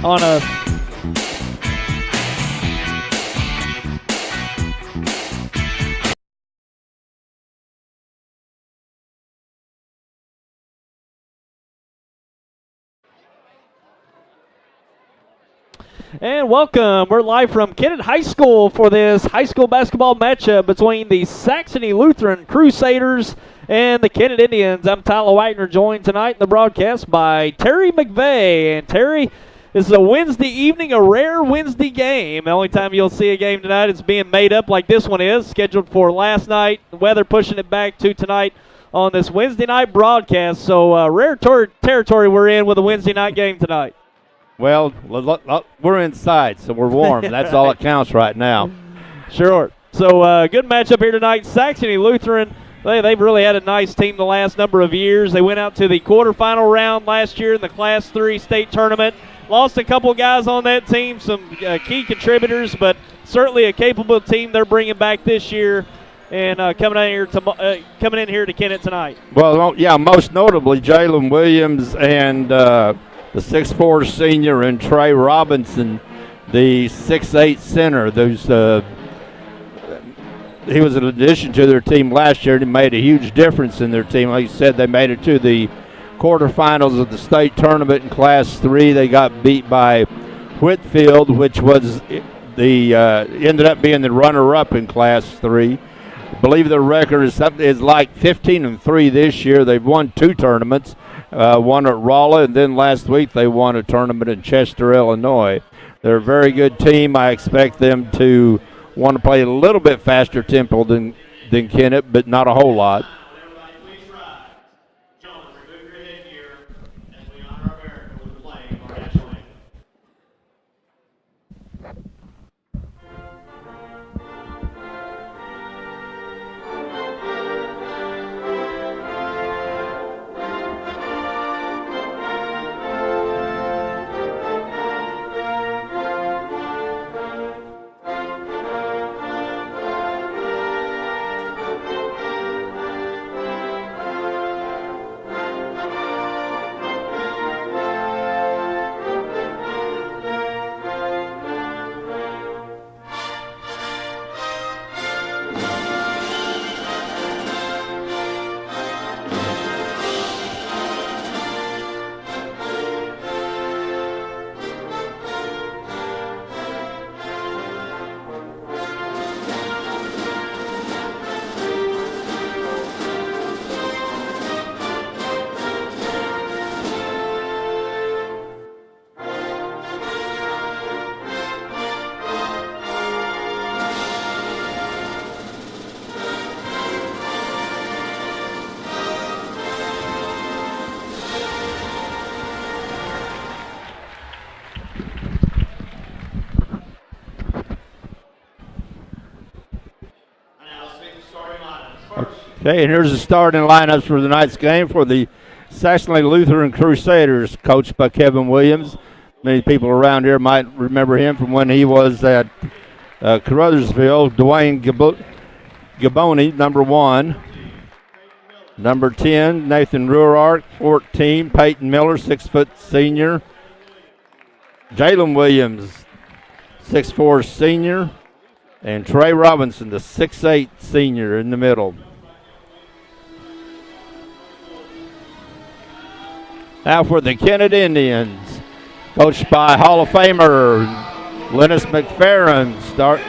on a And welcome. We're live from Kennett High School for this high school basketball matchup between the Saxony Lutheran Crusaders and the Kennett Indians. I'm Tyler Wagner, joined tonight in the broadcast by Terry McVeigh. And Terry, this is a Wednesday evening, a rare Wednesday game. The only time you'll see a game tonight is being made up like this one is, scheduled for last night. The weather pushing it back to tonight on this Wednesday night broadcast. So rare territory we're in with a Wednesday night game tonight. Well, we're inside, so we're warm. That's all that counts right now. Sure. So good matchup here tonight. Saxony Lutheran, they've really had a nice team the last number of years. They went out to the quarterfinal round last year in the Class 3 state tournament. Lost a couple guys on that team, some key contributors, but certainly a capable team they're bringing back this year and coming in here to Kennett tonight. Well, yeah, most notably Jalen Williams and the 6'4 senior, and Trey Robinson, the 6'8 center. He was an addition to their team last year, and he made a huge difference in their team. Like you said, they made it to the quarterfinals of the state tournament in Class 3. They got beat by Whitfield, which was ended up being the runner-up in Class 3. I believe their record is like 15-3 this year. They've won 2 tournaments. One at Rolla, and then last week they won a tournament in Chester, Illinois. They're a very good team. I expect them to want to play a little bit faster tempo than Kennett, but not a whole lot. Okay, and here's the starting lineups for tonight's game for the Saxony Lutheran Crusaders, coached by Kevin Williams. Many people around here might remember him from when he was at Caruthersville. Dwayne Gaboni, number 1. Number 10, Nathan Ruark. 14, Peyton Miller, 6' senior. Jalen Williams, 6'4 senior. And Trey Robinson, the 6'8 senior in the middle. Now for the Kennett Indians, coached by Hall of Famer Lennis McFerrin. Start.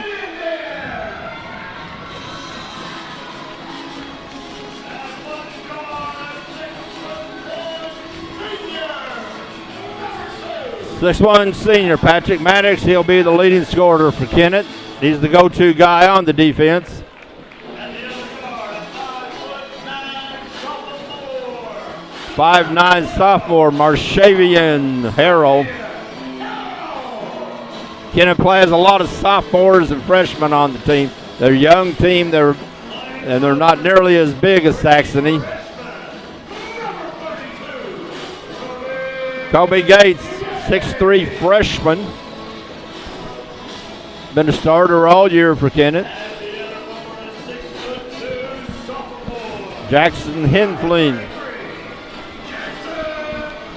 #6'1 senior Patrick Maddox. He'll be the leading scorer for Kennett. He's the go-to guy on the defense. 5'9 sophomore Marshavian Harrell. Kennett plays a lot of sophomores and freshmen on the team. They're a young team, and they're not nearly as big as Saxony. Kobe Gates, 6'3 freshman. Been a starter all year for Kennett. Jackson Henfling,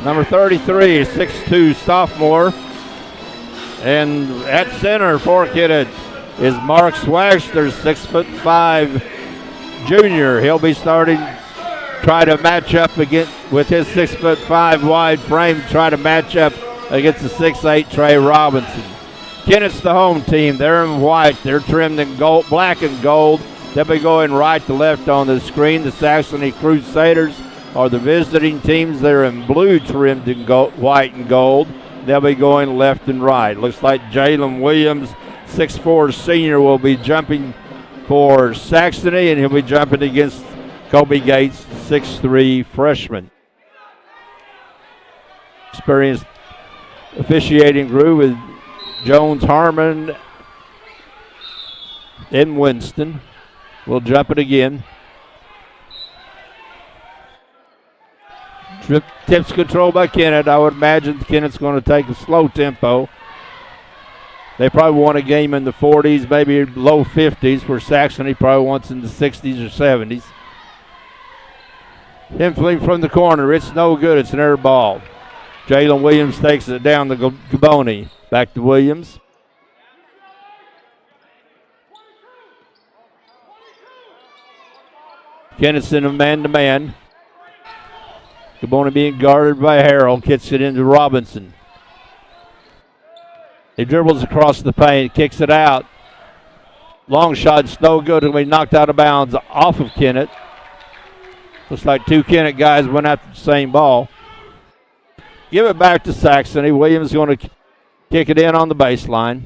number 33, 6'2 sophomore. And at center for Kennett is Mark Swagster, 6'5" junior. He'll be starting, try to match up against with his 6'5" wide frame, try to match up against the 6'8" Trey Robinson. Kennett's the home team. They're in white. They're trimmed in gold, black and gold. They'll be going right to left on the screen. The Saxony Crusaders are the visiting teams. They're in blue, trimmed in gold, white and gold. They'll be going left and right. Looks like Jalen Williams, 6'4" senior, will be jumping for Saxony, and he'll be jumping against Kobe Gates, 6'3" freshman. Experienced officiating crew with Jones, Harmon, and Winston. We'll jump it again. Tips controlled by Kennett. I would imagine Kennett's going to take a slow tempo. They probably want a game in the 40s, maybe low 50s, where Saxony probably wants in the 60s or 70s. Hempfling from the corner. It's no good. It's an air ball. Jalen Williams takes it down to Gaboni. Back to Williams. Kennett's in a man-to-man. Gaboni being guarded by Harrell. Kicks it into Robinson. He dribbles across the paint, kicks it out. Long shot's no good. It'll be knocked out of bounds off of Kennett. Looks like two Kennett guys went after the same ball. Give it back to Saxony. Williams going to kick it in on the baseline.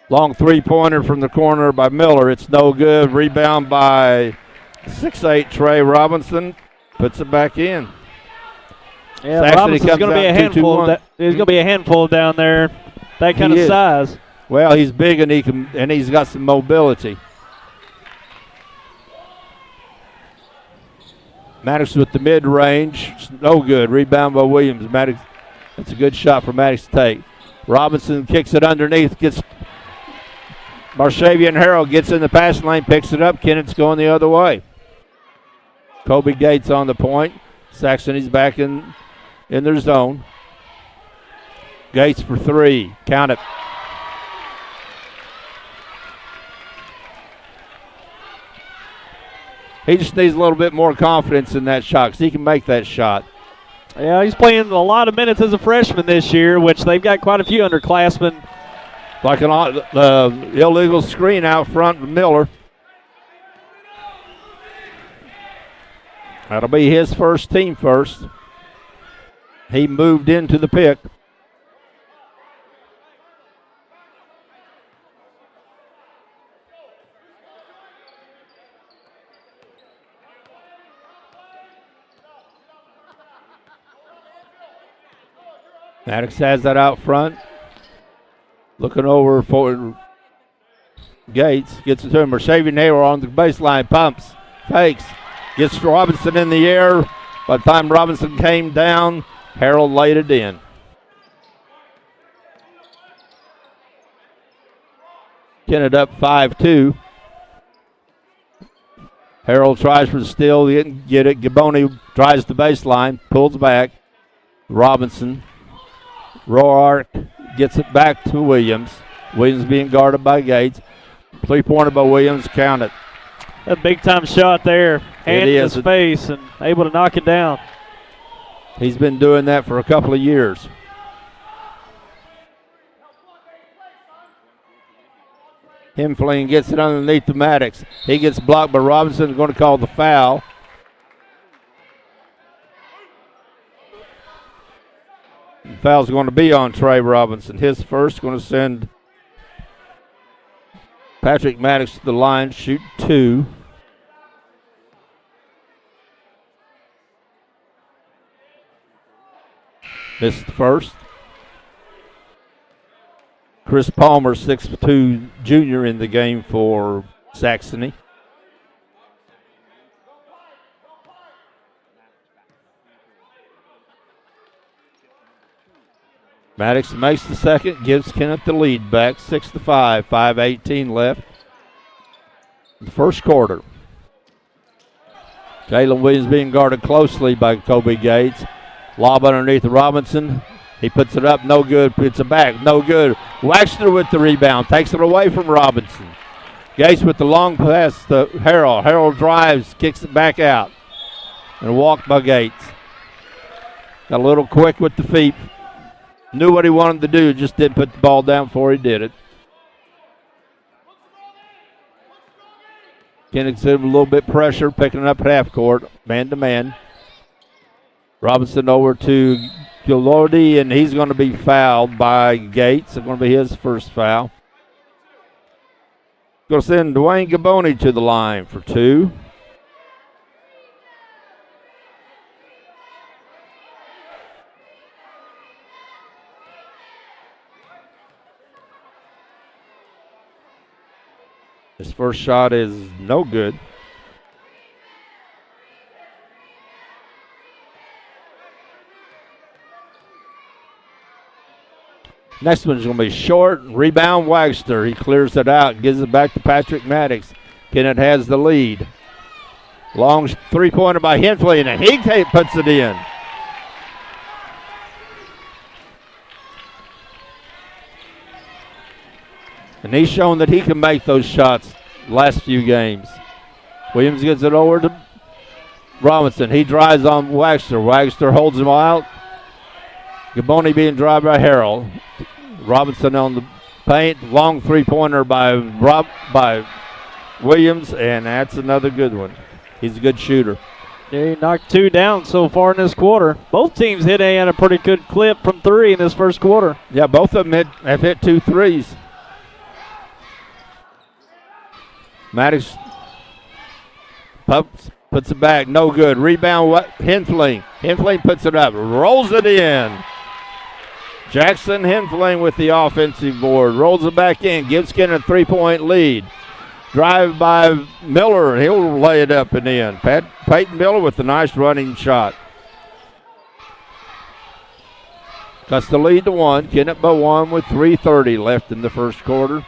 Long three-pointer from the corner by Miller. It's no good. Rebound by 6'8" Trey Robinson. Puts it back in. Yeah, Robinson's going to be a handful. He's going to be a handful down there. That kind of size. Well, he's big and he's got some mobility. Maddox with the mid-range. No good. Rebound by Williams. Maddox. That's a good shot for Maddox to take. Robinson kicks it underneath. Gets Marshavian Harrell gets in the passing lane, picks it up. Kennett's going the other way. Kobe Gates on the point. Saxony's back in their zone. Gates for three. Count it. He just needs a little bit more confidence in that shot because he can make that shot. Yeah, he's playing a lot of minutes as a freshman this year, which they've got quite a few underclassmen. Like an illegal screen out front from Miller. That'll be his first team first. He moved into the pick. Maddox has that out front. Looking over for Gates. Gets it to him. Mercedes Naylor on the baseline. Pumps. Fakes. Gets Robinson in the air. By the time Robinson came down, Harold laid it in. Kennett up 5-2. Harold tries for the steal. He didn't get it. Gaboni tries the baseline. Pulls back. Robinson. Roark gets it back to Williams. Williams being guarded by Gates. Three-pointer by Williams. Count it. A big-time shot there. Hand in his face and able to knock it down. He's been doing that for a couple of years. Hempfling gets it underneath the Maddox. He gets blocked by Robinson. Going to call the foul. The foul's going to be on Trey Robinson. His first, going to send Patrick Maddox to the line, shoot two. Missed the first. Chris Palmer, 6'2" junior in the game for Saxony. Maddox makes the second, gives Kennett the lead back, 6-5, 5:18 left. The first quarter. Jalen Williams being guarded closely by Kobe Gates. Lob underneath Robinson. He puts it up, no good. Puts it back, no good. Waxter with the rebound, takes it away from Robinson. Gates with the long pass to Harrell. Harrell drives, kicks it back out. And a walk by Gates. Got a little quick with the feet. Knew what he wanted to do, just didn't put the ball down before he did it. Kennett a little bit pressure, picking it up at half court, man to man. Robinson over to Gillardi, and he's going to be fouled by Gates. It's going to be his first foul. Going to send Dwayne Gaboni to the line for 2. His first shot is no good. Next one's going to be short. Rebound, Wagster. He clears it out, gives it back to Patrick Maddox. Kennett has the lead. Long three-pointer by Henfley, and he puts it in. And he's shown that he can make those shots last few games. Williams gets it over to Robinson. He drives on Wagster. Wagster holds him out. Gaboni being driven by Harrell. Robinson on the paint. Long three-pointer by Williams, and that's another good one. He's a good shooter. Yeah, he knocked 2 down so far in this quarter. Both teams hit at a pretty good clip from 3 in this first quarter. Yeah, both of them have hit 2 threes. Maddox puts it back, no good. Rebound, Henfling. Henfling puts it up, rolls it in. Jackson Henfling with the offensive board, rolls it back in, gives Kennett a 3-point lead. Drive by Miller, he'll lay it up and in. Peyton Miller with a nice running shot. Cuts the lead to 1. Kennett by 1 with 3:30 left in the first quarter.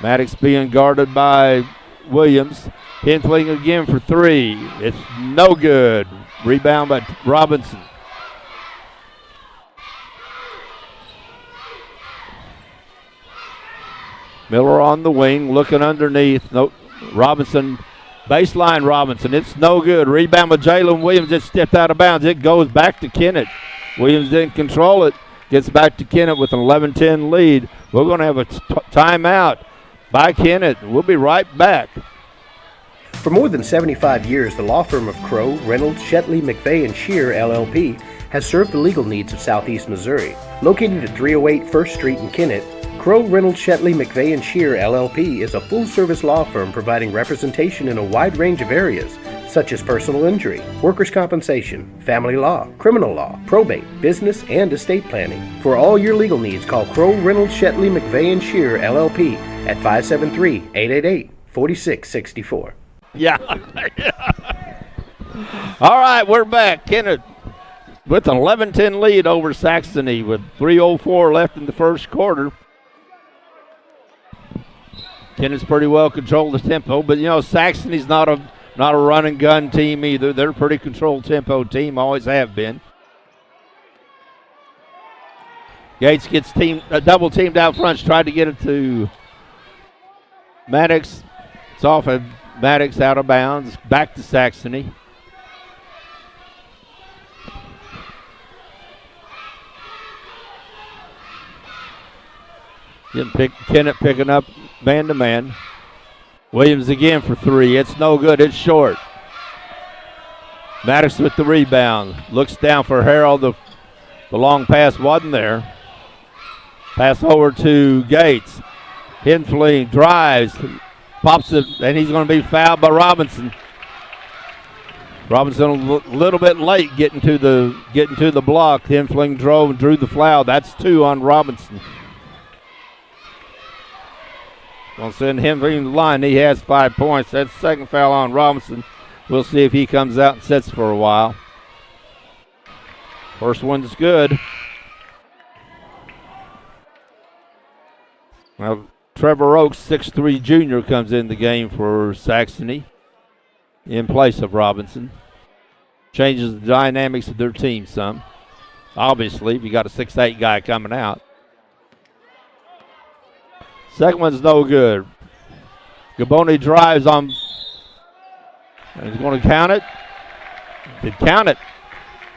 Maddox being guarded by Williams. Henfling again for 3. It's no good. Rebound by Robinson. Miller on the wing, looking underneath. No, Robinson, baseline Robinson. It's no good. Rebound by Jalen Williams. It stepped out of bounds. It goes back to Kennett. Williams didn't control it. Gets back to Kennett with an 11-10 lead. We're going to have a timeout by Kennett. We'll be right back. For more than 75 years, the law firm of Crow, Reynolds, Shetley, McVeigh, and Shear, LLP, has served the legal needs of Southeast Missouri. Located at 308 First Street in Kennett, Crow, Reynolds, Shetley, McVeigh, and Shear, LLP is a full-service law firm providing representation in a wide range of areas, such as personal injury, workers' compensation, family law, criminal law, probate, business, and estate planning. For all your legal needs, call Crow, Reynolds, Shetley, McVeigh, and Shear, LLP at 573-888-4664. Yeah. All right, we're back. Kennett with an 11-10 lead over Saxony with 3:04 left in the first quarter. Kennett's pretty well controlled the tempo, but you know Saxony's not a run and gun team either. They're a pretty controlled tempo team, always have been. Gates gets double teamed out front, tried to get it to Maddox. It's off of Maddox, out of bounds, back to Saxony. Kennett picking up man-to-man. Williams again for 3. It's no good. It's short. Maddox with the rebound. Looks down for Harrell. The long pass wasn't there. Pass over to Gates. Henfling drives. Pops it, and he's going to be fouled by Robinson. Robinson a little bit late getting to the block. Henfling drove and drew the foul. That's 2 on Robinson. Going to send Henfling to the line. He has 5 points. That's the second foul on Robinson. We'll see if he comes out and sits for a while. First one's good. Now, Trevor Oakes, 6'3" junior, comes in the game for Saxony in place of Robinson. Changes the dynamics of their team some. Obviously, if you got a 6'8" guy coming out. Second one's no good. Gaboni drives on. And he's going to count it. Did count it.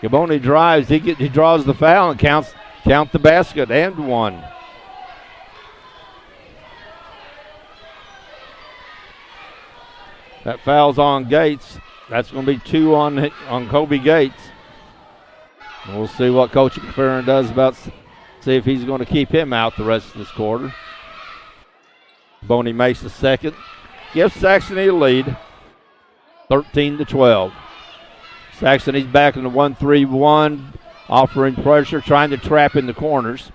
Gaboni drives. He draws the foul and count the basket and one. That foul's on Gates. That's going to be 2 on Kobe Gates. And we'll see what Coach McFerrin does see if he's going to keep him out the rest of this quarter. Boney makes the second. Gives Saxony a lead, 13-12. Saxony's back in the 1-3-1, offering pressure, trying to trap in the corners.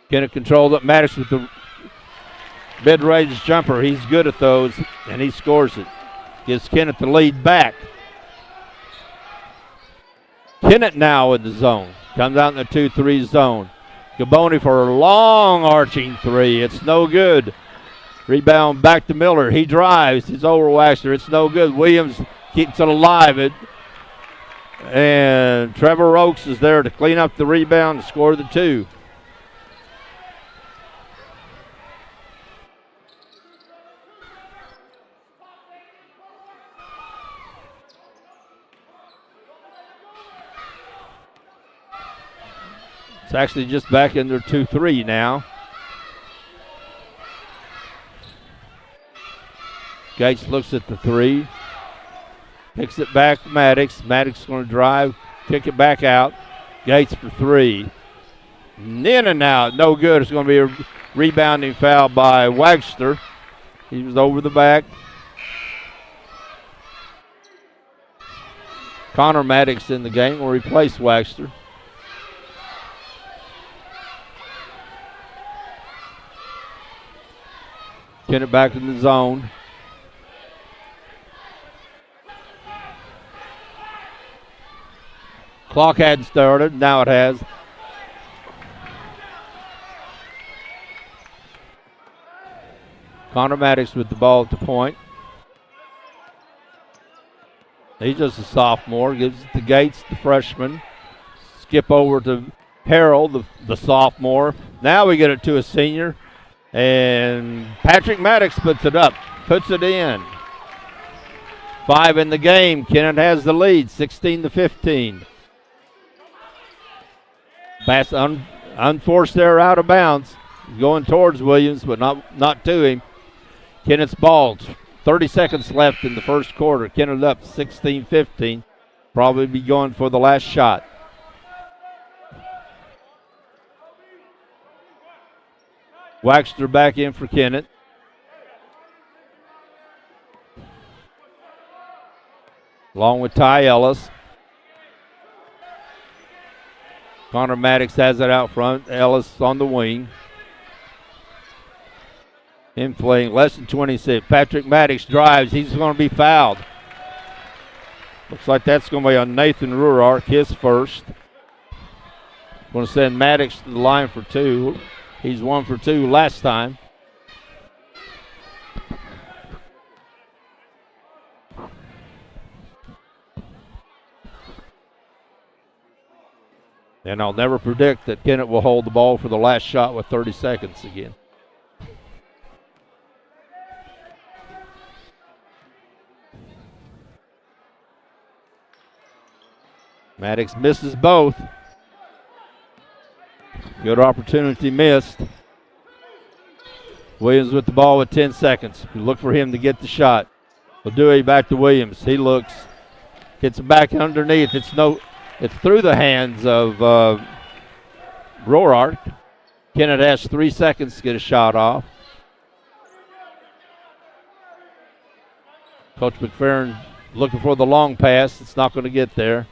Kennett controlled it. Maddox with the mid-range jumper. He's good at those, and he scores it. Gives Kennett the lead back. Kennett now in the zone. Comes out in the 2-3 zone. Gaboni for a long arching three. It's no good. Rebound back to Miller. He drives. It's over Waxter. It's no good. Williams keeps it alive. And Trevor Oakes is there to clean up the rebound and score the 2. It's actually just back in their 2-3 now. Gates looks at the 3. Picks it back to Maddox. Maddox is going to drive, kick it back out. Gates for 3. In and out, no good. It's going to be a rebounding foul by Wagster. He was over the back. Connor Maddox in the game will replace Wagster. Kennett back in the zone. Clock hadn't started. Now it has. Connor Maddox with the ball at the point. He's just a sophomore. Gives it to Gates, the freshman. Skip over to Harold, the sophomore. Now we get it to a senior. And Patrick Maddox puts it up, puts it in. 5 in the game. Kennett has the lead, 16-15. Pass unforced there, out of bounds. Going towards Williams, but not to him. Kennett's ball. 30 seconds left in the first quarter. Kennett up 16-15. Probably be going for the last shot. Waxter back in for Kennett. Along with Ty Ellis. Connor Maddox has it out front. Ellis on the wing. In playing less than 26. Patrick Maddox drives. He's going to be fouled. Looks like that's going to be on Nathan Ruark, his first. Going to send Maddox to the line for 2. He's 1 for 2 last time. And I'll never predict that Kennett will hold the ball for the last shot with 30 seconds again. Maddox misses both. Good opportunity missed. Williams with the ball with 10 seconds. We look for him to get the shot. Ladue back to Williams. He looks, gets it back underneath. It's through the hands of Roark. Kennett has 3 seconds to get a shot off. Coach McFerrin looking for the long pass. It's not going to get there.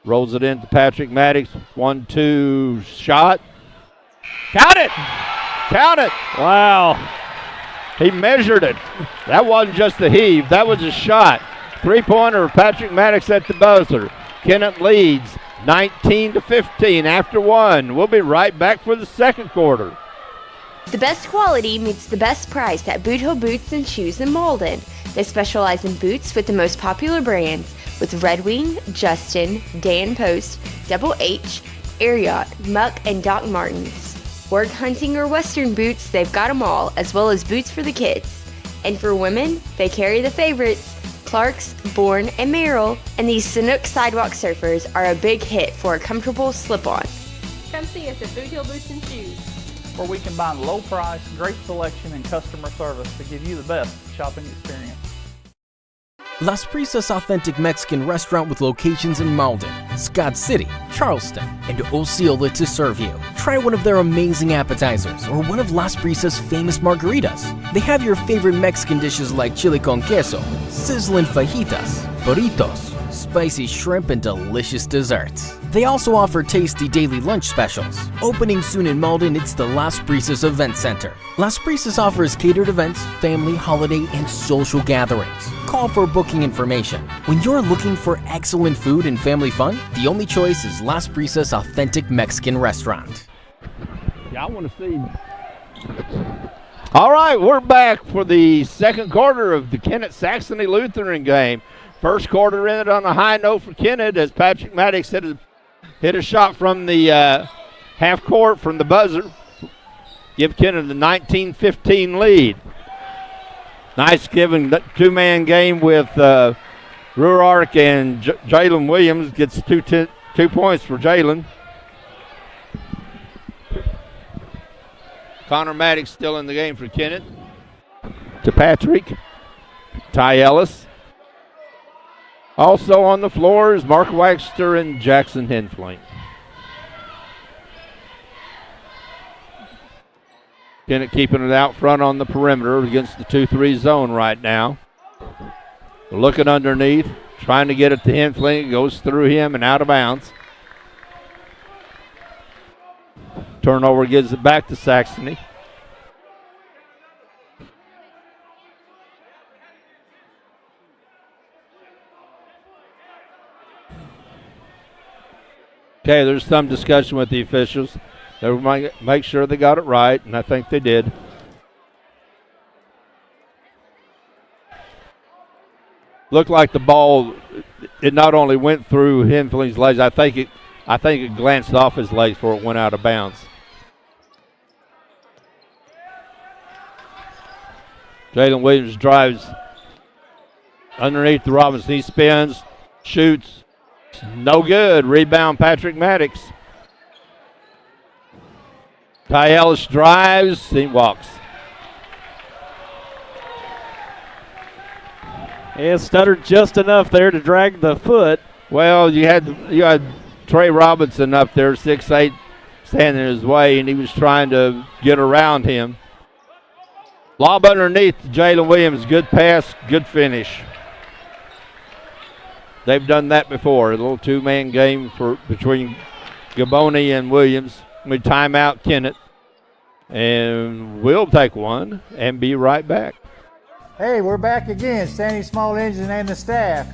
Rolls it into Patrick Maddox. 1-2 shot. Count it! Count it! Wow. He measured it. That wasn't just a heave. That was a shot. 3-pointer, Patrick Maddox at the buzzer. Kennett leads 19-15 after 1. We'll be right back for the second quarter. The best quality meets the best price at Boot Hill Boots and Shoes in Malden. They specialize in boots with the most popular brands with Red Wing, Justin, Dan Post, Double H, Ariat, Muck, and Doc Martens. Work hunting or western boots, they've got them all, as well as boots for the kids. And for women, they carry the favorites, Clark's, Bourne, and Merrill, and these Sanuk Sidewalk Surfers are a big hit for a comfortable slip-on. Come see us at Boot Hill Boots and Shoes, where we combine low price, great selection, and customer service to give you the best shopping experience. Las Brisas Authentic Mexican Restaurant with locations in Malden, Scott City, Charleston, and Osceola to serve you. Try one of their amazing appetizers or one of Las Brisas' famous margaritas. They have your favorite Mexican dishes like chili con queso, sizzling fajitas, burritos, spicy shrimp, and delicious desserts. They also offer tasty daily lunch specials. Opening soon in Malden, it's the Las Brisas Event Center. Las Brisas offers catered events, family, holiday, and social gatherings. Call for booking information. When you're looking for excellent food and family fun, the only choice is Las Brisas Authentic Mexican Restaurant. Yeah, I want to see. All right, we're back for the second quarter of the Kennett Saxony Lutheran game. First quarter ended on a high note for Kennett as Patrick Maddox hit a shot from the half court from the buzzer. Give Kennett the 19-15 lead. Nice given two-man game with Ruark and Jalen Williams. Gets 2 points for Jalen. Connor Maddox still in the game for Kennett. To Patrick. Ty Ellis. Also on the floor is Mark Waxter and Jackson Henfling. Kennett keeping it out front on the perimeter against the 2-3 zone right now. Looking underneath, trying to get it to Henfling. It goes through him and out of bounds. Turnover gives it back to Saxony. Okay, there's some discussion with the officials. They might make sure they got it right, and I think they did. Looked like the ball, it not only went through Henfling's legs, I think it glanced off his legs before it went out of bounds. Jalen Williams drives underneath the Robinson. He spins, shoots. No good. Rebound, Patrick Maddox. Ty Ellis drives. He walks. It stuttered just enough there to drag the foot. Well, you had Trey Robinson up there, 6'8", standing in his way, and he was trying to get around him. Lob underneath to Jalen Williams. Good pass, good finish. They've done that before. A little two-man game between Gaboni and Williams. We time out Kennett. And we'll take one and be right back. Hey, we're back again. Sandy Small Engine and the staff.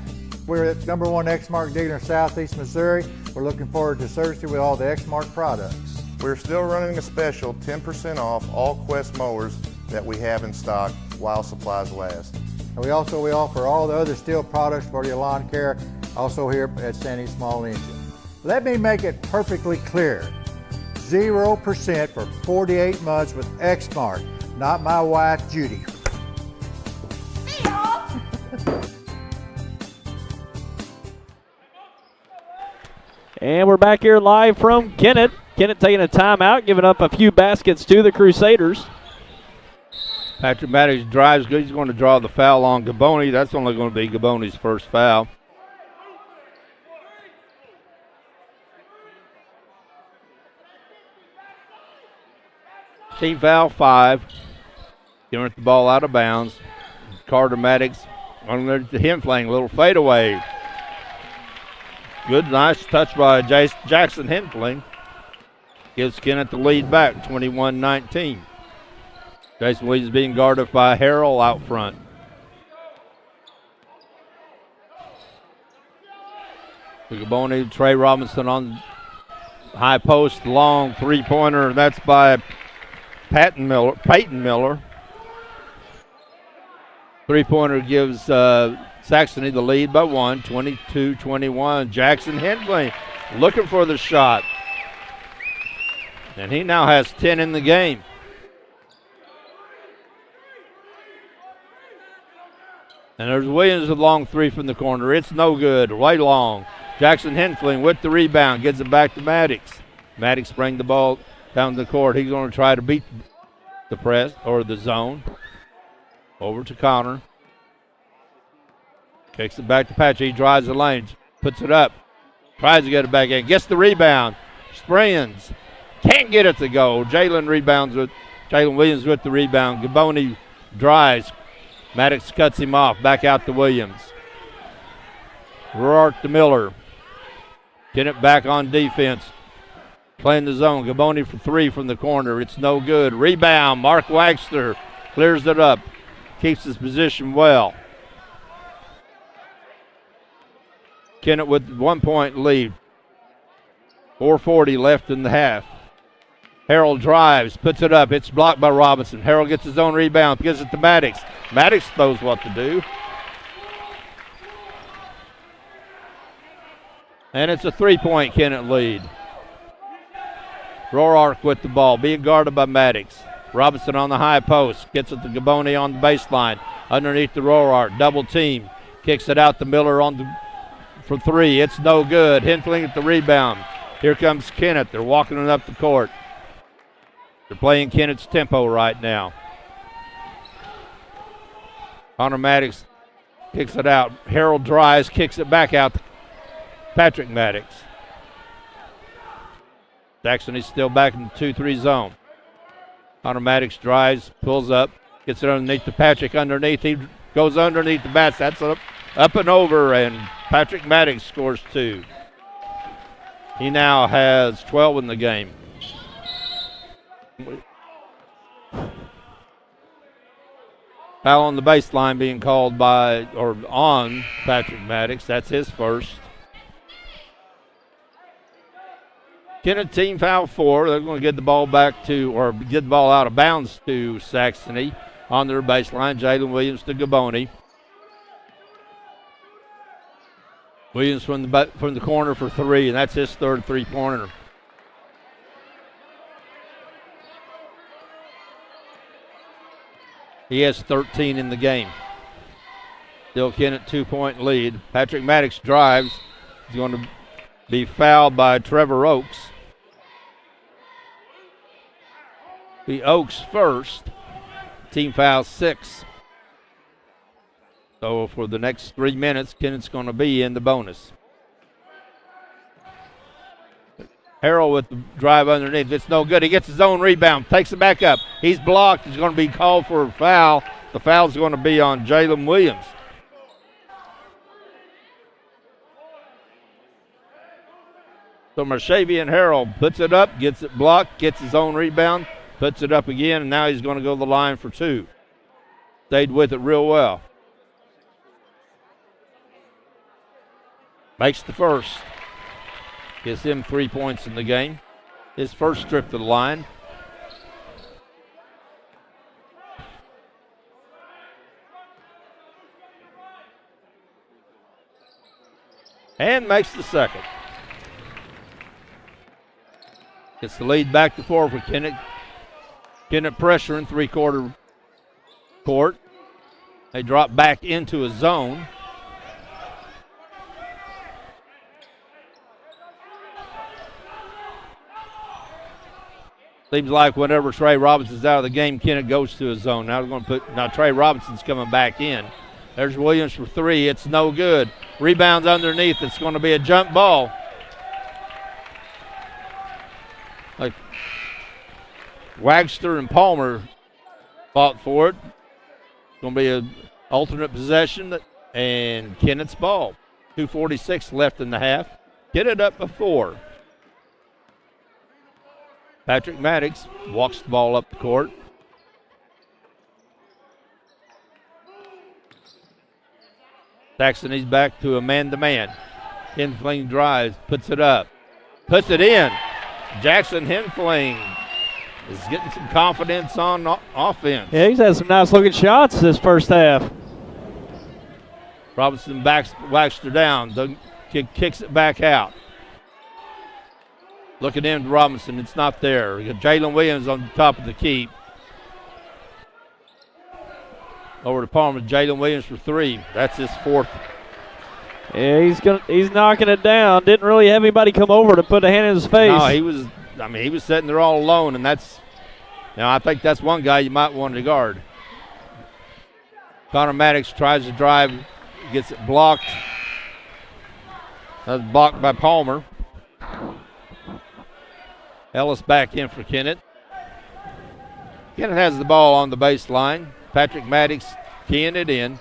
We're at #1 Exmark dealer in Southeast Missouri. We're looking forward to servicing you with all the Exmark products. We're still running a special 10% off all Quest mowers that we have in stock while supplies last. And we offer all the other steel products for your lawn care, also here at Sandy Small Engine. Let me make it perfectly clear. 0% for 48 months with Exmark, not my wife, Judy. And we're back here live from Kennett. Kennett taking a timeout, giving up a few baskets to the Crusaders. Patrick Maddox drives good. He's going to draw the foul on Gaboni. That's only going to be Gaboni's first foul. Team foul 5. Giving the ball out of bounds. Carter Maddox on there to Henfling. Little fadeaway. Good, nice touch by Jackson Henfling. Gives Kennett the lead back, 21-19. Jason Williams being guarded by Harrell out front. Gaboni, Trey Robinson on high post, long three-pointer. That's by Peyton Miller. Three-pointer gives Saxony the lead by 1, 22-21. Jackson Hindley looking for the shot. And he now has 10 in the game. And there's Williams with a long three from the corner. It's no good, way long. Jackson Hindley with the rebound, gets it back to Maddox. Maddox brings the ball down the court. He's going to try to beat the press or the zone. Over to Connor. Kicks it back to Patrick. He drives the lanes, puts it up, tries to get it back in, gets the rebound. Springs can't get it to go. Jalen Williams with the rebound. Gaboni drives. Maddox cuts him off. Back out to Williams. Rourke to Miller. Get it back on defense. Playing the zone. Gaboni for three from the corner. It's no good. Rebound. Mark Wagster clears it up. Keeps his position well. Kennett with 1 point lead. 4:40 left in the half. Harrell drives, puts it up. It's blocked by Robinson. Harrell gets his own rebound, gives it to Maddox. Maddox knows what to do. And it's a 3-point Kennett lead. Roark with the ball, being guarded by Maddox. Robinson on the high post, gets it to Gaboni on the baseline. Underneath the Roark, double team. Kicks it out to Miller for three. It's no good. Hindley at the rebound. Here comes Kennett. They're walking it up the court. They're playing Kennett's tempo right now. Connor Maddox kicks it out. Harold drives, kicks it back out to Patrick Maddox. Jackson is still back in the 2-3 zone. Connor Maddox drives, pulls up, gets it underneath to Patrick underneath. He goes underneath the bats. That's up and over, and Patrick Maddox scores 2. He now has 12 in the game. Foul on the baseline being called on Patrick Maddox. That's his first. Kennett team foul 4. They're going to get the ball back get the ball out of bounds to Saxony on their baseline. Jalen Williams to Gaboni. Williams from the corner for 3, and that's his third three-pointer. He has 13 in the game. Still Kennett 2-point lead. Patrick Maddox drives. He's going to be fouled by Trevor Oakes. The Oakes first. Team foul 6. So for the next 3 minutes, Kennett's going to be in the bonus. Harrell with the drive underneath. It's no good. He gets his own rebound. Takes it back up. He's blocked. He's going to be called for a foul. The foul's going to be on Jalen Williams. So Marshavian Harrell puts it up, gets it blocked, gets his own rebound, puts it up again, and now he's going to go to the line for 2. Stayed with it real well. Makes the first. Gets him 3 points in the game. His first trip to the line. And makes the second. Gets the lead back to 4 for Kennett. Kennett pressure in three-quarter court. They drop back into a zone. Seems like whenever Trey Robinson's out of the game, Kennett goes to his zone. Now Trey Robinson's coming back in. There's Williams for 3. It's no good. Rebounds underneath. It's going to be a jump ball. Like Wagster and Palmer fought for it. It's going to be an alternate possession and Kennett's ball. 2:46 left in the half. Get it up by 4. Patrick Maddox walks the ball up the court. Saxony's back to a man-to-man. Hinfling drives, puts it up, puts it in. Jackson Hinfling is getting some confidence on offense. Yeah, he's had some nice looking shots this first half. Robinson backs Waxter down. Kicks it back out. Looking in to Robinson. It's not there. We got Jalen Williams on the top of the keep. Over to Palmer. Jalen Williams for 3. That's his 4th. Yeah, he's knocking it down. Didn't really have anybody come over to put a hand in his face. No, he was sitting there all alone, and I think that's one guy you might want to guard. Connor Maddox tries to drive, gets it blocked. That's blocked by Palmer. Ellis back in for Kennett. Kennett has the ball on the baseline. Patrick Maddox keying it in.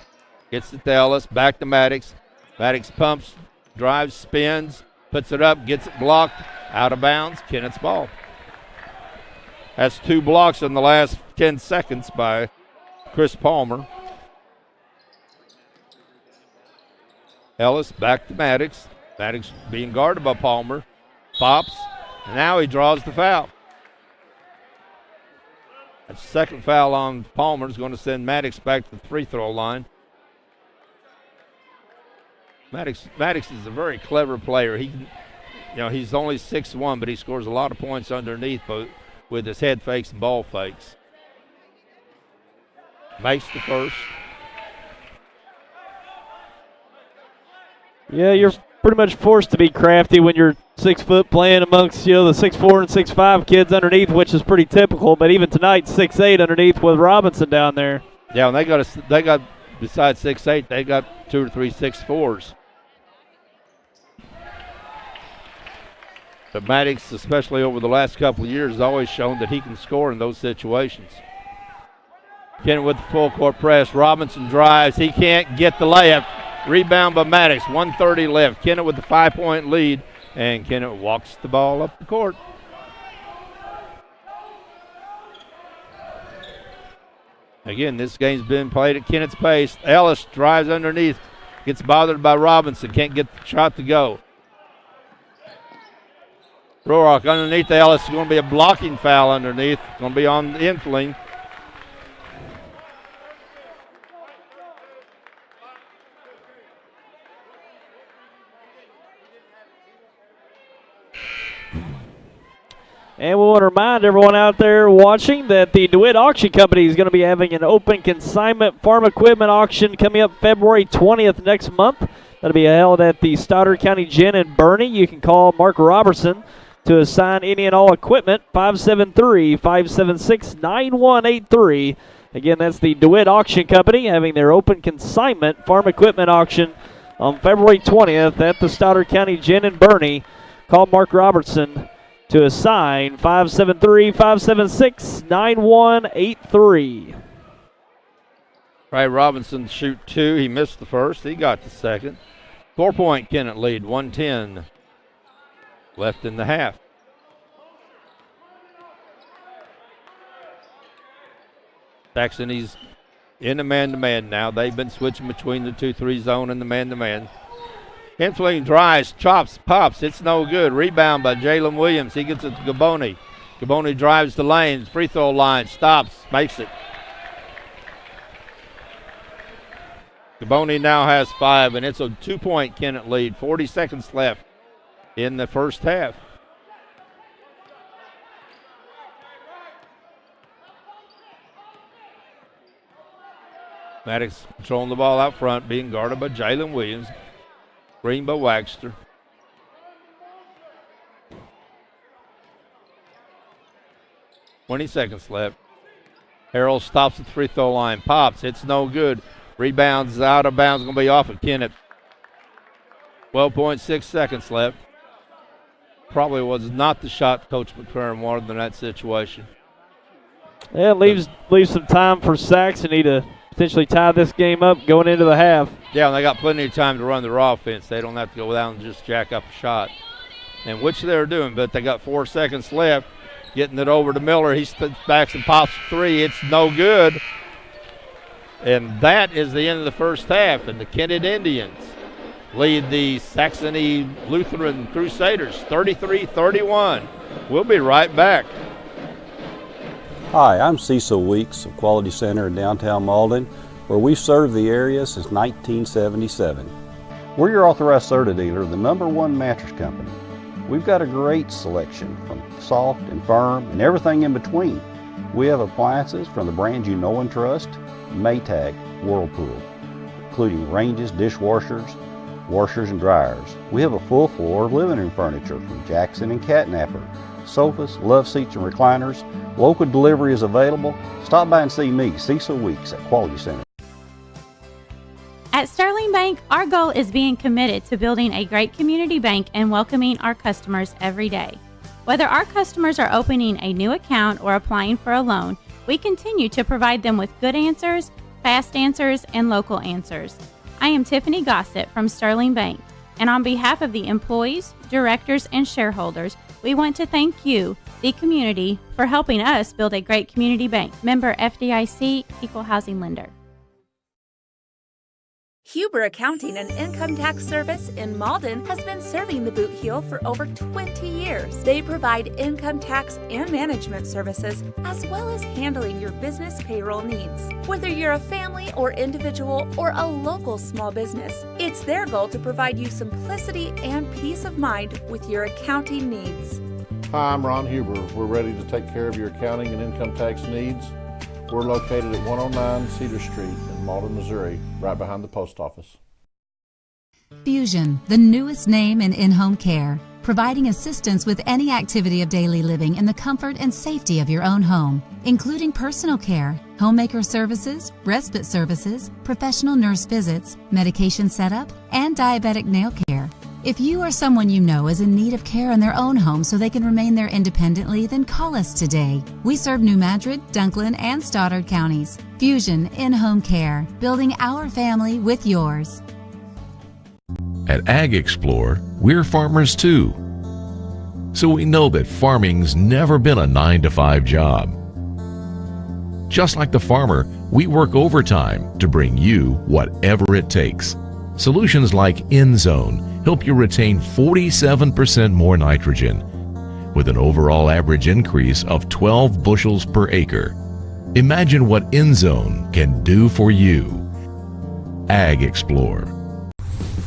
Gets it to Ellis, back to Maddox. Maddox pumps, drives, spins, puts it up, gets it blocked, out of bounds. Kennett's ball. That's 2 blocks in the last 10 seconds by Chris Palmer. Ellis back to Maddox. Maddox being guarded by Palmer. Pops. And now he draws the foul. That second foul on Palmer is going to send Maddox back to the free throw line. Maddox is a very clever player. He's only 6'1", but he scores a lot of points underneath with his head fakes and ball fakes. Makes the first. Yeah, you're pretty much forced to be crafty when you're 6 foot playing amongst the 6'4" and 6'5" kids underneath, which is pretty typical. But even tonight, 6'8" underneath with Robinson down there. Yeah, and they got besides 6'8", they got 2 or 3 6'4s. But Maddox, especially over the last couple of years, has always shown that he can score in those situations. Kennett with the full court press. Robinson drives. He can't get the layup. Rebound by Maddox. 1:30 left. Kennett with the 5-point lead, and Kennett walks the ball up the court. Again, this game's been played at Kennett's pace. Ellis drives underneath. Gets bothered by Robinson. Can't get the shot to go. Rorick underneath Ellis. It's going to be a blocking foul underneath. It's going to be on the Infling. And we want to remind everyone out there watching that the DeWitt Auction Company is going to be having an open consignment farm equipment auction coming up February 20th next month. That'll be held at the Stoddard County Gym in Bernie. You can call Mark Robertson to assign any and all equipment, 573-576-9183. Again, that's the DeWitt Auction Company having their open consignment farm equipment auction on February 20th at the Stoddard County Gym in Bernie. Call Mark Robertson to assign 573-576-9183. Ray Robinson shoot 2. He missed the first. He got the second. 4-point Kennett lead, 1:10 left in the half. Saxony's in the man-to-man now. They've been switching between the 2-3 zone and the man-to-man. Infling drives, chops, pops. It's no good. Rebound by Jalen Williams. He gets it to Gaboni. Gaboni drives the lane, free throw line, stops, makes it. Gaboni now has 5, and it's a 2-point Kennett lead. 40 seconds left in the first half. Maddox controlling the ball out front, being guarded by Jalen Williams. Green by Waxter. Twenty seconds left. Harrell stops at the free throw line. Pops. It's no good. Rebounds out of bounds. Going to be off of Kennett. 12.6 seconds left. Probably was not the shot Coach McFerrin wanted in that situation. Yeah, leaves some time for Saxony to potentially tie this game up going into the half. Yeah, and they got plenty of time to run their offense. They don't have to go down and just jack up a shot, and which they're doing, but they got 4 seconds left. Getting it over to Miller. He steps back and pops 3. It's no good. And that is the end of the first half, and the Kennett Indians lead the Saxony Lutheran Crusaders 33-31. We'll be right back. Hi, I'm Cecil Weeks of Quality Center in downtown Malden. where we've served the area since 1977. We're your authorized Serta dealer, the #1 mattress company. We've got a great selection from soft and firm and everything in between. We have appliances from the brands you know and trust, Maytag, Whirlpool, including ranges, dishwashers, washers and dryers. We have a full floor of living room furniture from Jackson and Catnapper, sofas, love seats and recliners. Local delivery is available. Stop by and see me, Cecil Weeks at Quality Center. At Sterling Bank, our goal is being committed to building a great community bank and welcoming our customers every day. Whether our customers are opening a new account or applying for a loan, we continue to provide them with good answers, fast answers, and local answers. I am Tiffany Gossett from Sterling Bank, and on behalf of the employees, directors, and shareholders, we want to thank you, the community, for helping us build a great community bank. Member FDIC, Equal Housing Lender. Huber Accounting and Income Tax Service in Malden has been serving the Boot Heel for over 20 years. They provide income tax and management services, as well as handling your business payroll needs. Whether you're a family or individual or a local small business, it's their goal to provide you simplicity and peace of mind with your accounting needs. Hi, I'm Ron Huber. We're ready to take care of your accounting and income tax needs. We're located at 109 Cedar Street in Malden, Missouri, right behind the post office. Fusion, the newest name in in-home care, providing assistance with any activity of daily living in the comfort and safety of your own home, including personal care, homemaker services, respite services, professional nurse visits, medication setup, and diabetic nail care. If you or someone you know is in need of care in their own home so they can remain there independently, then call us today. We serve New Madrid, Dunklin, and Stoddard counties. Fusion in-home care, building our family with yours. At Ag Explorer, we're farmers too. So we know that farming's never been a 9-to-5 job. Just like the farmer, we work overtime to bring you whatever it takes. Solutions like InZone help you retain 47% more nitrogen, with an overall average increase of 12 bushels per acre. Imagine what InZone can do for you. Ag Explorer.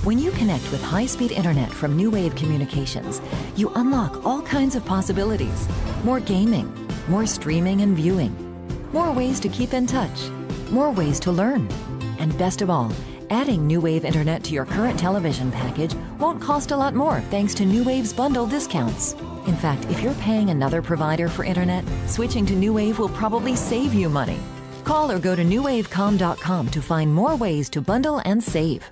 When you connect with high-speed internet from New Wave Communications, you unlock all kinds of possibilities. More gaming, more streaming and viewing, more ways to keep in touch, more ways to learn, and best of all, adding New Wave Internet to your current television package won't cost a lot more thanks to New Wave's bundle discounts. In fact, if you're paying another provider for internet, switching to New Wave will probably save you money. Call or go to newwavecom.com to find more ways to bundle and save.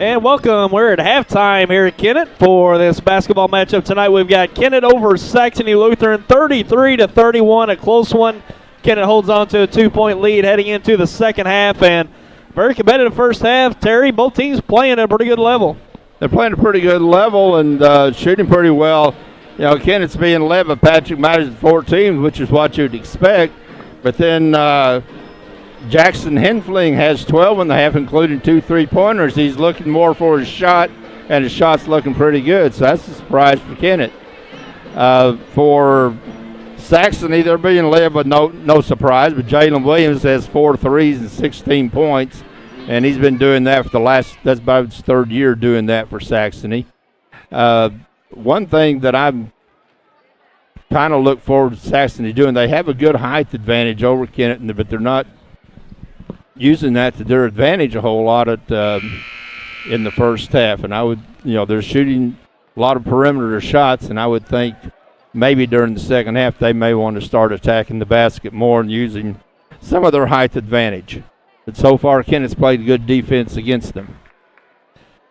And welcome. We're at halftime here at Kennett for this basketball matchup tonight. We've got Kennett over Saxony Lutheran, 33-31, a close one. Kennett holds on to a 2-point lead heading into the second half, and very competitive first half. Terry, both teams playing at a pretty good level. They're playing a pretty good level and shooting pretty well. You know, Kennett's being led by Patrick Myers 14, which is what you'd expect. But then Jackson Henfling has 12 in the half, including 2 3-pointers. He's looking more for his shot, and his shot's looking pretty good. So that's a surprise for Kennett. For Saxony, they're being led, but no surprise. But Jalen Williams has 4 threes and 16 points, and he's been doing that for that's about his third year doing that for Saxony. One thing that I'm kind of look forward to Saxony doing, they have a good height advantage over Kennett, but they're not using that to their advantage a whole lot in the first half. And I would, they're shooting a lot of perimeter shots, and I would think maybe during the second half they may want to start attacking the basket more and using some of their height advantage. But so far, Kennett's played good defense against them.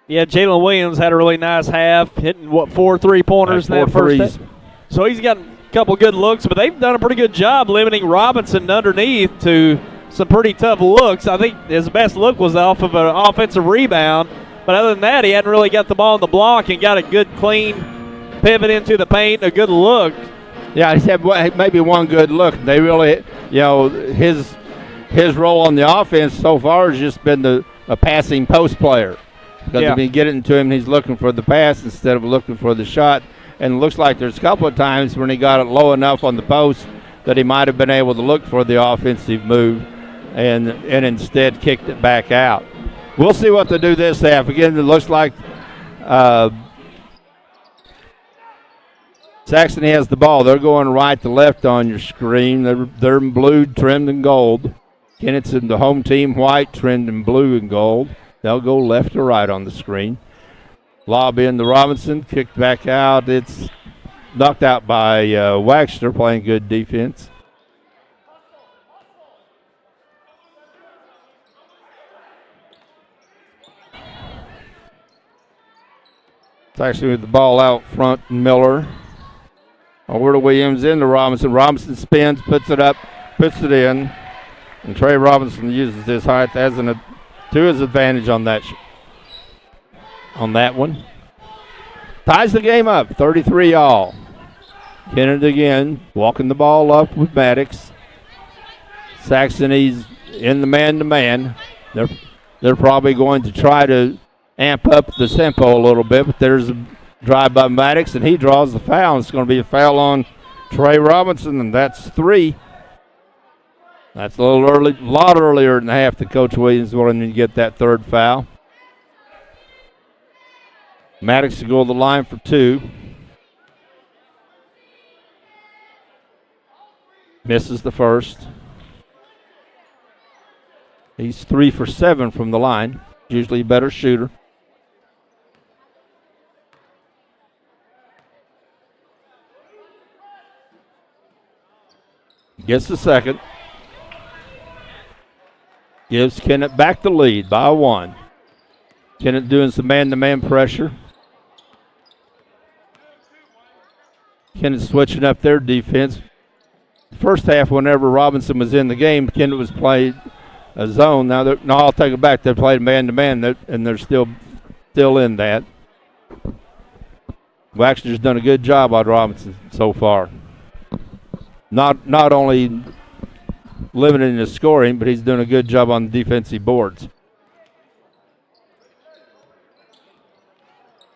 Yeah, Jalen Williams had a really nice half, hitting, 4 3-pointers in that first half. So he's got a couple good looks, but they've done a pretty good job limiting Robinson underneath to some pretty tough looks. I think his best look was off of an offensive rebound, but other than that, he hadn't really got the ball in the block and got a good, clean pivot into the paint, a good look. Yeah, he's had maybe one good look. They really, his role on the offense so far has just been a passing post player. Because they've been getting to him, he's looking for the pass instead of looking for the shot. And it looks like there's a couple of times when he got it low enough on the post that he might have been able to look for the offensive move and instead kicked it back out. We'll see what they do this half. Again, it looks like Saxony has the ball. They're going right to left on your screen. They're in blue, trimmed in gold. Kennett's in the home team white, trimmed in blue and gold. They'll go left or right on the screen. Lob in to Robinson, kicked back out. It's knocked out by Waxter, playing good defense. It's actually with the ball out front, Miller. Over to Williams, into Robinson. Robinson spins, puts it up, puts it in. And Trey Robinson uses his height to his advantage on that one. Ties the game up, 33-all. Kennett again, walking the ball up with Maddox. Saxony's in the man-to-man. They're probably going to try to amp up the tempo a little bit, but there's a drive by Maddox, and he draws the foul. It's going to be a foul on Trey Robinson, and that's 3. That's a lot earlier in the half that Coach Williams wanted to get that third foul. Maddox to go to the line for 2. Misses the first. He's 3 for 7 from the line. Usually a better shooter. Gets the second. Gives Kennett back the lead by 1. Kennett doing some man-to-man pressure. Kennett switching up their defense. First half, whenever Robinson was in the game, Kennett was playing a zone. Now, I'll take it back. They played man-to-man, and they're still in that. Waxter's done a good job on Robinson so far. Not only limiting his scoring, but he's doing a good job on the defensive boards.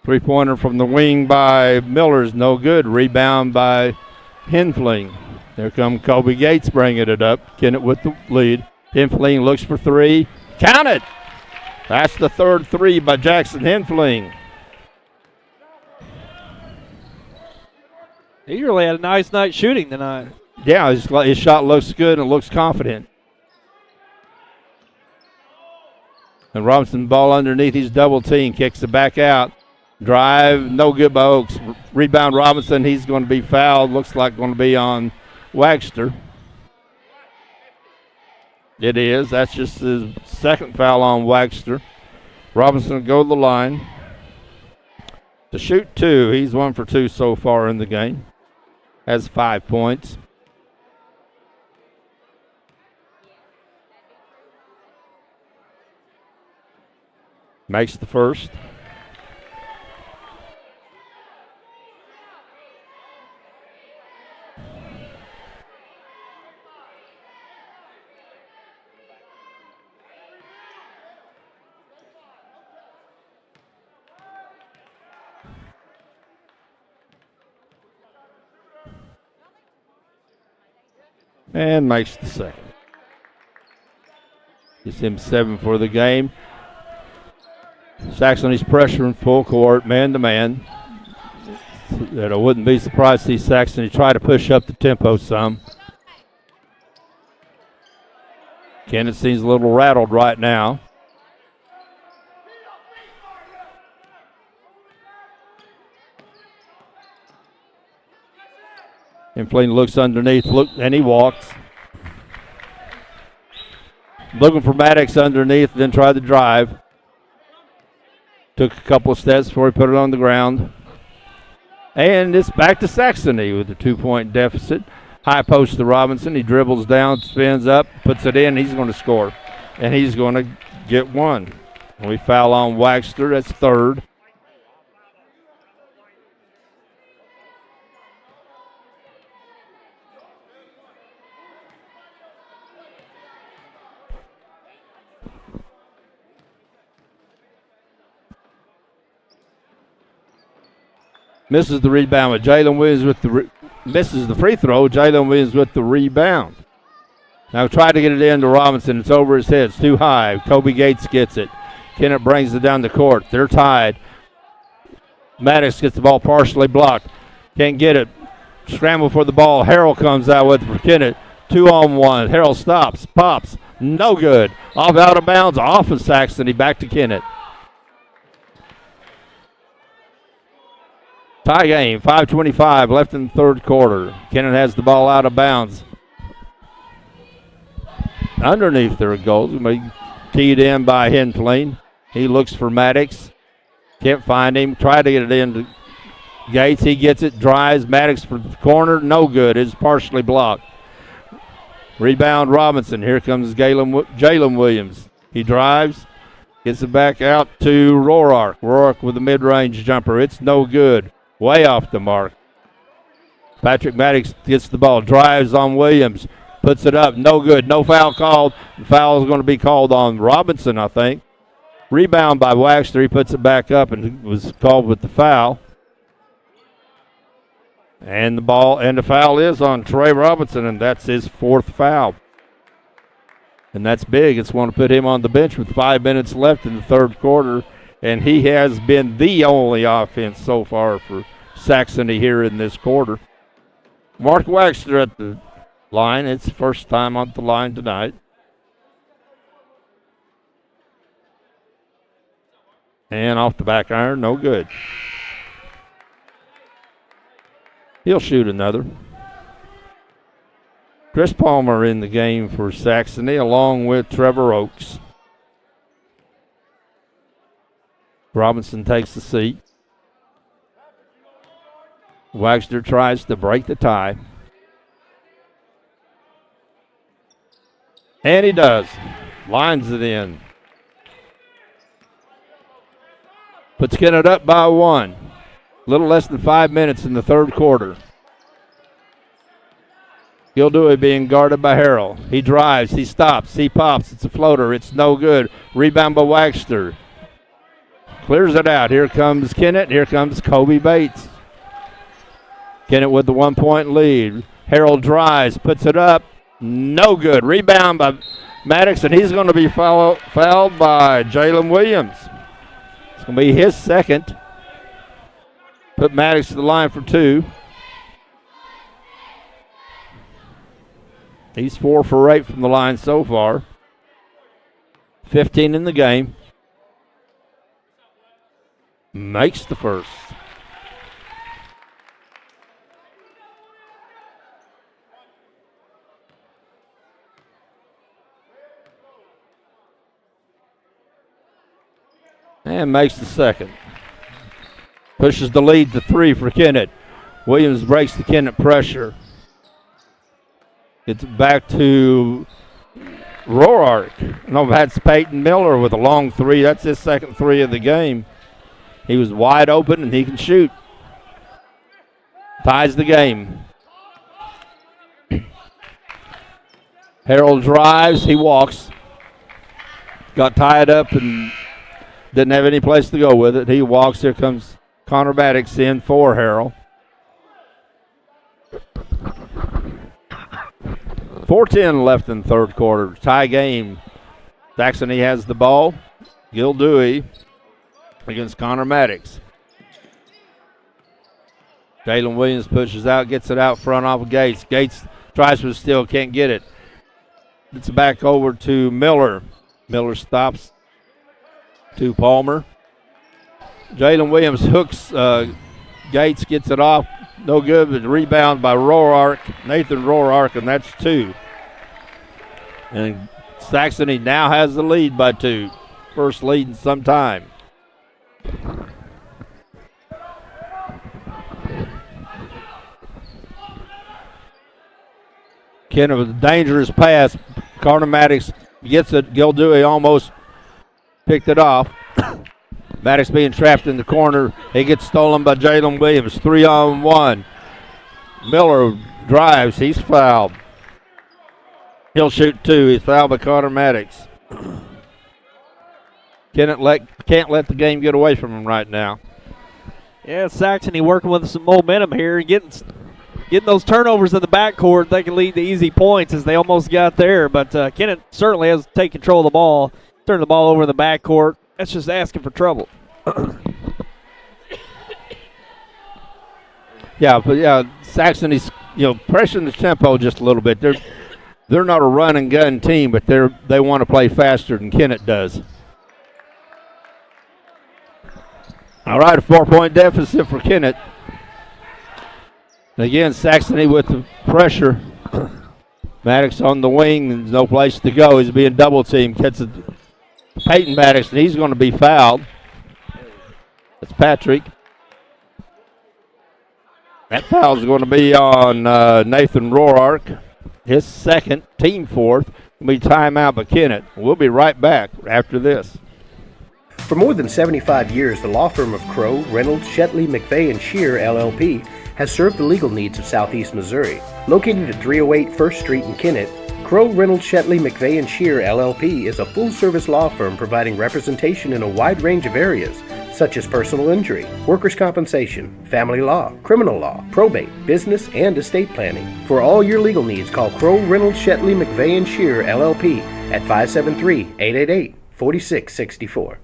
3-pointer from the wing by Miller is no good. Rebound by Henfling. There come Kobe Gates bringing it up. Kennett with the lead. Henfling looks for 3. Count it! That's the third 3 by Jackson Henfling. He really had a nice night shooting tonight. Yeah, his shot looks good and looks confident. And Robinson ball underneath. He's double team. Kicks it back out. Drive, no good by Oaks. Rebound Robinson. He's going to be fouled. Looks like going to be on Waxter. It is. That's just his second foul on Waxter. Robinson will go to the line to shoot 2. He's 1 for 2 so far in the game. Has 5 points. Makes the first. And makes the second. Gives him 7 for the game. Saxony's pressuring full court, man-to-man. That I wouldn't be surprised to see Saxony try to push up the tempo some. Kennett seems a little rattled right now. And Flynn looks underneath, and he walks. Looking for Maddox underneath, then tried to drive. Took a couple of steps before he put it on the ground. And it's back to Saxony with a 2-point deficit. High post to Robinson. He dribbles down, spins up, puts it in. He's going to score. And he's going to get 1. We foul on Waxter. That's 3rd. Misses the rebound with Jalen Williams with misses the free throw. Jalen Williams with the rebound. Now try to get it into Robinson. It's over his head. It's too high. Kobe Gates gets it. Kennett brings it down the court. They're tied. Maddox gets the ball partially blocked. Can't get it. Scramble for the ball. Harrell comes out with it for Kennett. 2-on-1. Harrell stops. Pops. No good. Off out of bounds. Off of Saxony. Back to Kennett. Tie game, 5:25 left in the third quarter. Kennett has the ball out of bounds. Underneath their goals, teed in by Henflin. He looks for Maddox. Can't find him. Try to get it into Gates. He gets it, drives. Maddox for the corner. No good. It's partially blocked. Rebound Robinson. Here comes Jalen Williams. He drives. Gets it back out to Roark. Roark with a mid-range jumper. It's no good. Way off the mark. Patrick Maddox gets the ball, drives on Williams, puts it up, no good, no foul called. The foul is going to be called on Robinson, I think. Rebound by Waxter, he puts it back up and was called with the foul. And the foul is on Trey Robinson, and that's his 4th foul. And that's big. It's going to put him on the bench with 5 minutes left in the third quarter. And he has been the only offense so far for Saxony here in this quarter. Mark Waxter at the line. It's first time on the line tonight. And off the back iron, no good. He'll shoot another. Chris Palmer in the game for Saxony along with Trevor Oakes. Robinson takes the seat. Waxter tries to break the tie. And he does. Lines it in. Puts Kennett up by 1. A little less than 5 minutes in the third quarter. Gildewey being guarded by Harrell. He drives. He stops. He pops. It's a floater. It's no good. Rebound by Waxter. Clears it out. Here comes Kennett. Here comes Kobe Bates. Kennett with the 1-point lead. Harrell drives, puts it up. No good. Rebound by Maddox, and he's going to be fouled by Jalen Williams. It's going to be his second. Put Maddox to the line for 2. He's 4 for 8 from the line so far. 15 in the game. Makes the first. And makes the second. Pushes the lead to 3 for Kennett. Williams breaks the Kennett pressure. It's back to Roark. No, that's Peyton Miller with a long 3. That's his second 3 of the game. He was wide open and he can shoot. Ties the game. Harold drives, he walks. Got tied up and didn't have any place to go with it. He walks. Here comes Connor Maddox in for Harold. 4:10 left in the third quarter. Tie game. Saxony has the ball. Gil Dewey against Connor Maddox. Jalen Williams pushes out, gets it out front off of Gates. Gates tries to steal, can't get it. It's back over to Miller. Miller stops to Palmer. Jalen Williams hooks. Gates gets it off. No good, but rebound by Nathan Roark, and that's 2. And Saxony now has the lead by 2. First lead in some time. Kennett with a dangerous pass. Connor Maddox gets it. Gil Dewey almost picked it off. Maddox being trapped in the corner. He gets stolen by Jalen Williams. 3-on-1. Miller drives. He's fouled. He'll shoot 2. He's fouled by Connor Maddox. Kennett can't let the game get away from him right now. Yeah, Saxony working with some momentum here, getting those turnovers in the backcourt. They can lead to easy points as they almost got there. But Kennett certainly has to take control of the ball, turn the ball over in the backcourt. That's just asking for trouble. Saxony's pressuring the tempo just a little bit. They're not a run and gun team, but they want to play faster than Kennett does. All right, a 4-point deficit for Kennett. And again, Saxony with the pressure. Maddox on the wing, there's no place to go. He's being double teamed. Gets it. Peyton Maddox, and he's going to be fouled. That's Patrick. That foul is going to be on Nathan Roark. His second, team fourth. It'll be timeout by Kennett. We'll be right back after this. For more than 75 years, the law firm of Crow, Reynolds, Shetley, McVeigh, and Shear, LLP, has served the legal needs of Southeast Missouri. Located at 308 1st Street in Kennett, Crow, Reynolds, Shetley, McVeigh, and Shear, LLP is a full-service law firm providing representation in a wide range of areas, such as personal injury, workers' compensation, family law, criminal law, probate, business, and estate planning. For all your legal needs, call Crow, Reynolds, Shetley, McVeigh, and Shear, LLP at 573-888-4664.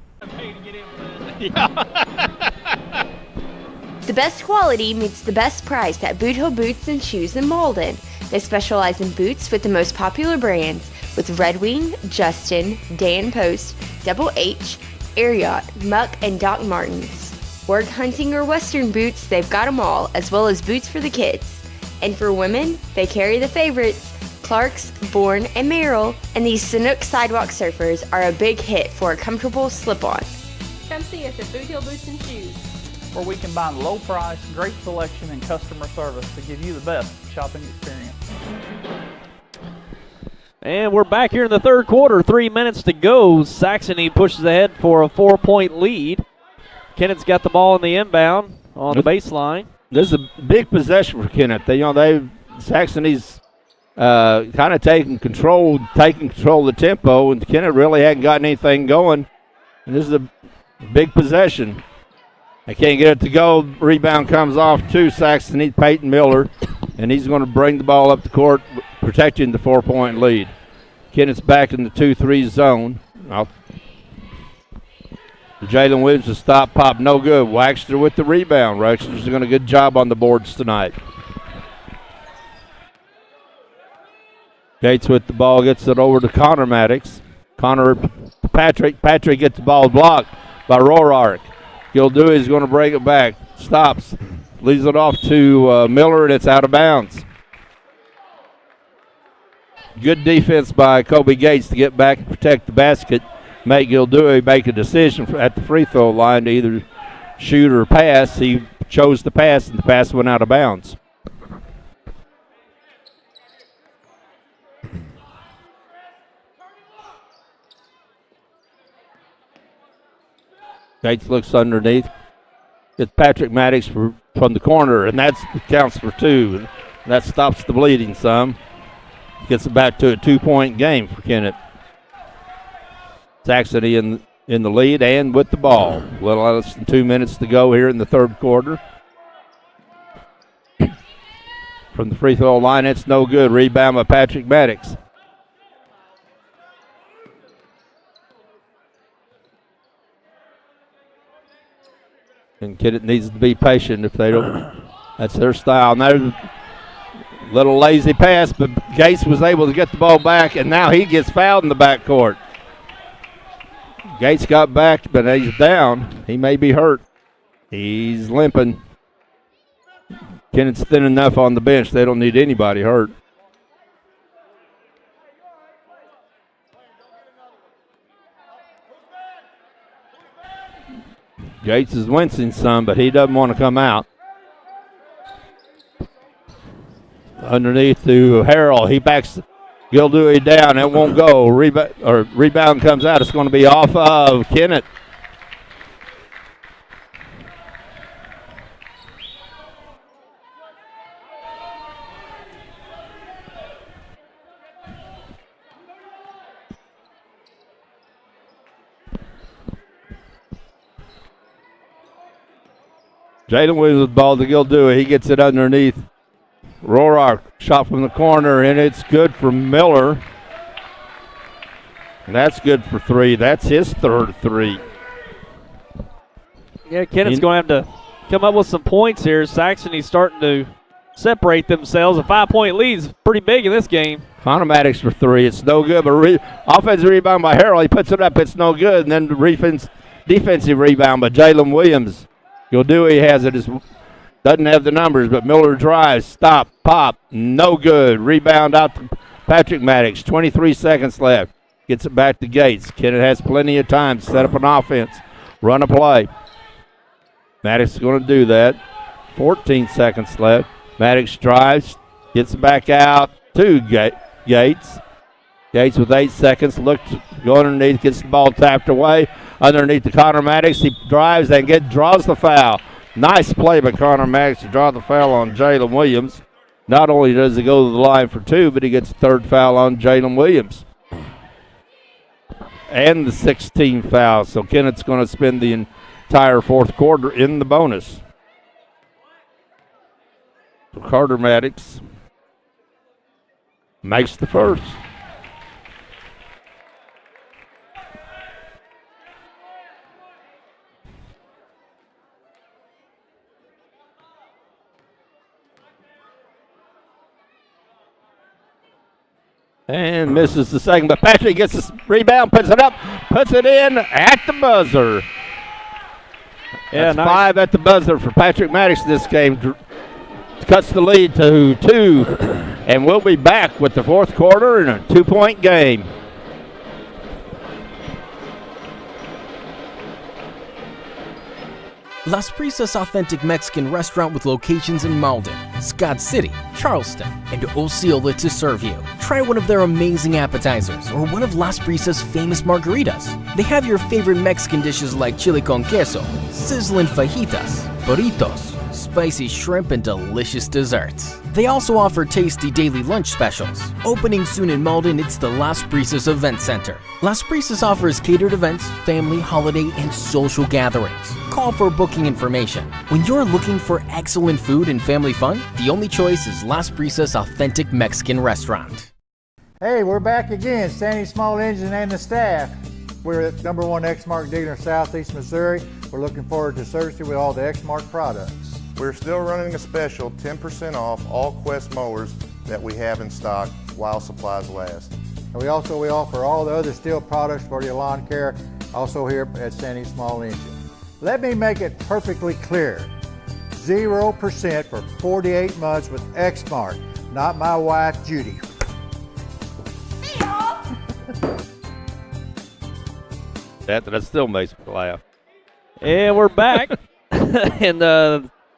The best quality meets the best price at Boot Hill Boots and Shoes in Malden. They specialize in boots with the most popular brands with Red Wing, Justin, Dan Post, Double H, Ariat, Muck, and Doc Martens. Work hunting or western boots, they've got them all, as well as boots for the kids. And for women, they carry the favorites, Clark's, Bourne, and Merrill, and these Sanook Sidewalk Surfers are a big hit for a comfortable slip-on. Come see us at Boot Hill Boots and Shoes, where we combine low price, great selection, and customer service to give you the best shopping experience. And we're back here in the third quarter. 3 minutes to go. Saxony pushes ahead for a 4-point lead. Kennett's got the ball in the inbound on the baseline. This is a big possession for Kennett. Saxony's kind of taking control of the tempo, and Kennett really hadn't gotten anything going. And this is a big possession. They can't get it to go. Rebound comes off to Saxony, Peyton Miller, and he's going to bring the ball up the court, protecting the 4-point lead. Kennett's back in the 2-3 zone. Jalen Williams to stop, pop, no good. Waxter with the rebound. Waxter's doing a good job on the boards tonight. Gates with the ball, gets it over to Connor Maddox. Patrick gets the ball blocked by Roark. Gil Dewey's going to break it back. Stops. Leaves it off to Miller, and it's out of bounds. Good defense by Kobe Gates to get back and protect the basket. make Gildui make a decision at the free throw line to either shoot or pass. He chose to pass, and the pass went out of bounds. Gates looks underneath. It's Patrick Maddox from the corner, and that counts for 2. And that stops the bleeding some. Gets it back to a 2-point game for Kennett. Saxony in the lead and with the ball. A little less than 2 minutes to go here in the third quarter. From the free throw line, it's no good. Rebound by Patrick Maddox. And Kennett needs to be patient if they don't. That's their style. Now, little lazy pass, but Gates was able to get the ball back, and now he gets fouled in the backcourt. Gates got back, but he's down. He may be hurt. He's limping. Kennett's thin enough on the bench. They don't need anybody hurt. Gates is wincing some, but he doesn't want to come out. Underneath to Harrell. He backs Gildui down. It won't go. Rebound comes out. It's going to be off of Kennett. Jalen Williams with the ball to Gildui. He gets it underneath. Rorach shot from the corner, and it's good for Miller. And that's good for 3. That's his third 3. Yeah, Kennett's going to have to come up with some points here. Saxony's starting to separate themselves. A 5-point lead is pretty big in this game. Connor Maddox for 3. It's no good, but offensive rebound by Harrell. He puts it up. It's no good. And then the defensive rebound by Jalen Williams. Gildui has it. Doesn't have the numbers, but Miller drives. Stop. Pop. No good. Rebound out to Patrick Maddox. 23 seconds left. Gets it back to Gates. Kennett has plenty of time to set up an offense. Run a play. Maddox is going to do that. 14 seconds left. Maddox drives. Gets it back out to Gates. Gates with 8 seconds. Looks, go underneath. Gets the ball tapped away. Underneath to Connor Maddox. He drives and draws the foul. Nice play by Connor Maddox to draw the foul on Jalen Williams. Not only does he go to the line for 2, but he gets the third foul on Jalen Williams. And the 16th foul. So Kennett's going to spend the entire fourth quarter in the bonus. So Carter Maddox makes the first. And misses the second, but Patrick gets the rebound, puts it up, puts it in at the buzzer. Yeah, that's nice. 5 at the buzzer for Patrick Maddox this game. Cuts the lead to 2, and we'll be back with the fourth quarter in a 2-point game. Las Prisas Authentic Mexican Restaurant with locations in Malden, Scott City, Charleston, and Osceola to serve you. Try one of their amazing appetizers or one of Las Prisas' famous margaritas. They have your favorite Mexican dishes like chili con queso, sizzling fajitas, burritos, spicy shrimp, and delicious desserts. They also offer tasty daily lunch specials. Opening soon in Malden, it's the Las Prisas Event Center. Las Prisas offers catered events, family, holiday, and social gatherings. Call for booking information. When you're looking for excellent food and family fun, the only choice is Las Prisas Authentic Mexican Restaurant. Hey, we're back again, Sandy Small Engine and the staff. We're at #1 Exmark dealer in Southeast Missouri. We're looking forward to servicing with all the Exmark products. We're still running a special 10% off all Quest mowers that we have in stock while supplies last. And we offer all the other steel products for your lawn care, also here at Sandy Small Engine. Let me make it perfectly clear. 0% for 48 months with Exmark, not my wife, Judy. That still makes me laugh. And we're back. And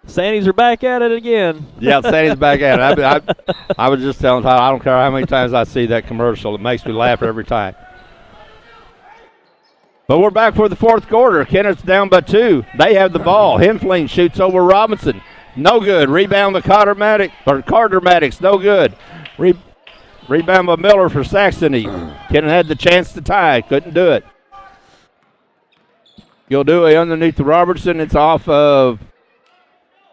Sandies are back at it again. Yeah, Sandy's back at it. I was just telling Tyler, I don't care how many times I see that commercial. It makes me laugh every time. But we're back for the fourth quarter. Kennett's down by 2. They have the ball. Hemfling shoots over Robinson. No good. Rebound to Carter Maddox. No good. Rebound by Miller for Saxony. Kennett had the chance to tie. Couldn't do it. Gildui underneath to Robertson. It's off of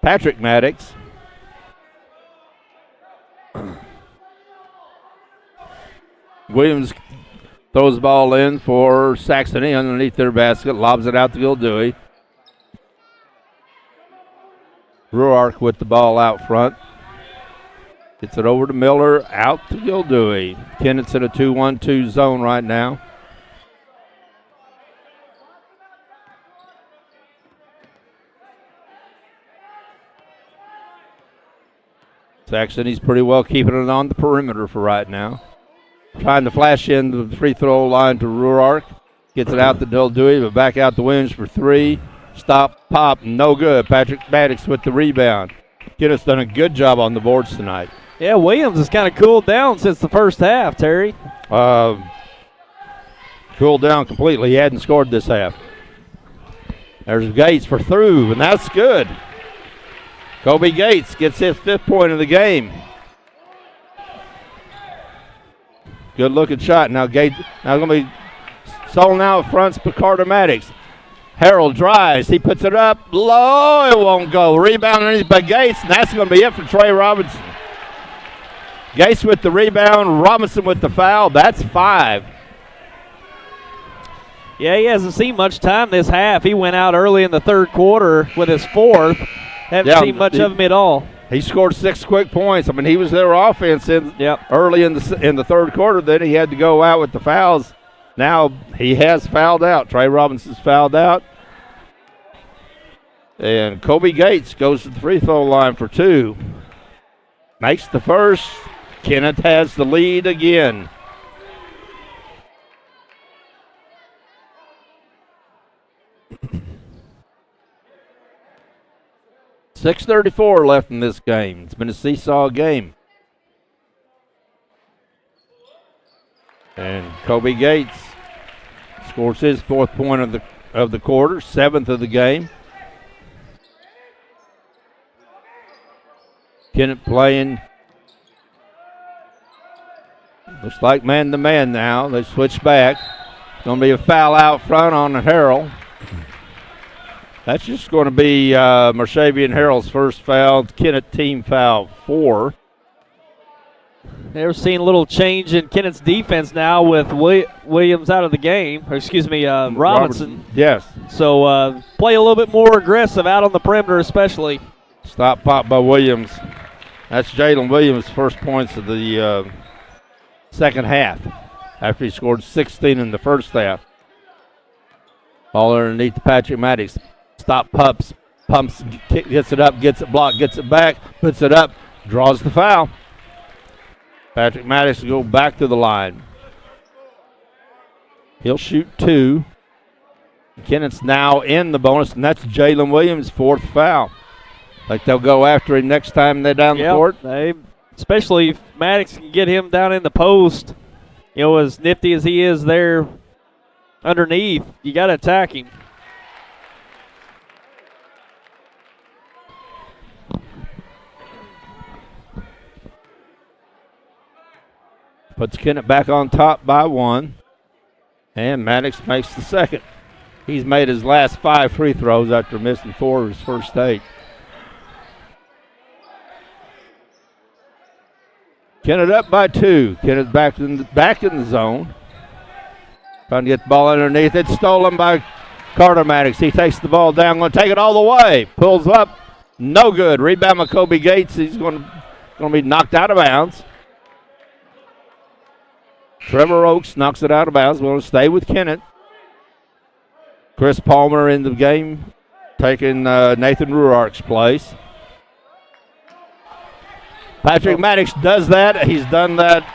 Patrick Maddox. Williams throws the ball in for Saxony underneath their basket. Lobs it out to Gildui. Ruark with the ball out front. Gets it over to Miller, out to Gildui. Kennett's in a 2-1-2 zone right now. Saxony's pretty well keeping it on the perimeter for right now. Trying to flash in the free throw line to Ruark. Gets it out to Gildui, but back out to Williams for 3. Stop, pop, no good. Patrick Maddox with the rebound. Kennett's done a good job on the boards tonight. Yeah, Williams has kind of cooled down since the first half, Terry. Cooled down completely. He hadn't scored this half. There's Gates for through, and that's good. Kobe Gates gets his 5th point of the game. Good looking shot. Now Gates going to be stolen out fronts for Carter Maddox. Harold drives. He puts it up low. It won't go. Rebound underneath by Gates, and that's going to be it for Trey Robinson. Gates with the rebound. Robinson with the foul. That's 5. Yeah, he hasn't seen much time this half. He went out early in the third quarter with his 4th. Haven't seen much of him at all. He scored 6 quick points. I mean, he was their offense early in the third quarter. Then he had to go out with the fouls. Now he has fouled out. Trey Robinson's fouled out. And Kobe Gates goes to the free throw line for 2. Makes the first. Kennett has the lead again. .6:34 left in this game. It's been a seesaw game. And Kobe Gates scores his 4th point of the quarter, 7th of the game. Kennett playing. Looks like man-to-man now. They switch back. Going to be a foul out front on Harrell. That's just going to be Marshavian Harrell's first foul. Kennett team foul 4. They're seeing a little change in Kennett's defense now with Williams out of the game. Or excuse me, Robinson. Yes. So play a little bit more aggressive out on the perimeter especially. Stop pop by Williams. That's Jalen Williams' first points of the second half after he scored 16 in the first half. Ball underneath to Patrick Maddox. Stop pumps, gets it up, gets it blocked, gets it back, puts it up, draws the foul. Patrick Maddox will go back to the line. He'll shoot 2. Kennett's now in the bonus, and that's Jalen Williams' 4th foul. Like they'll go after him next time they're down the court. Especially if Maddox can get him down in the post. You know, as nifty as he is there underneath, you got to attack him. Puts Kennett back on top by 1. And Maddox makes the second. He's made his last 5 free throws after missing 4 of his first 8. Kennett up by 2. Kennett back in the zone. Trying to get the ball underneath. It's stolen by Carter Maddox. He takes the ball down. Going to take it all the way. Pulls up. No good. Rebound by Kobe Gates. He's going to be knocked out of bounds. Trevor Oakes knocks it out of bounds. Going to stay with Kennett. Chris Palmer in the game, taking Nathan Ruark's place. Patrick Maddox does that. He's done that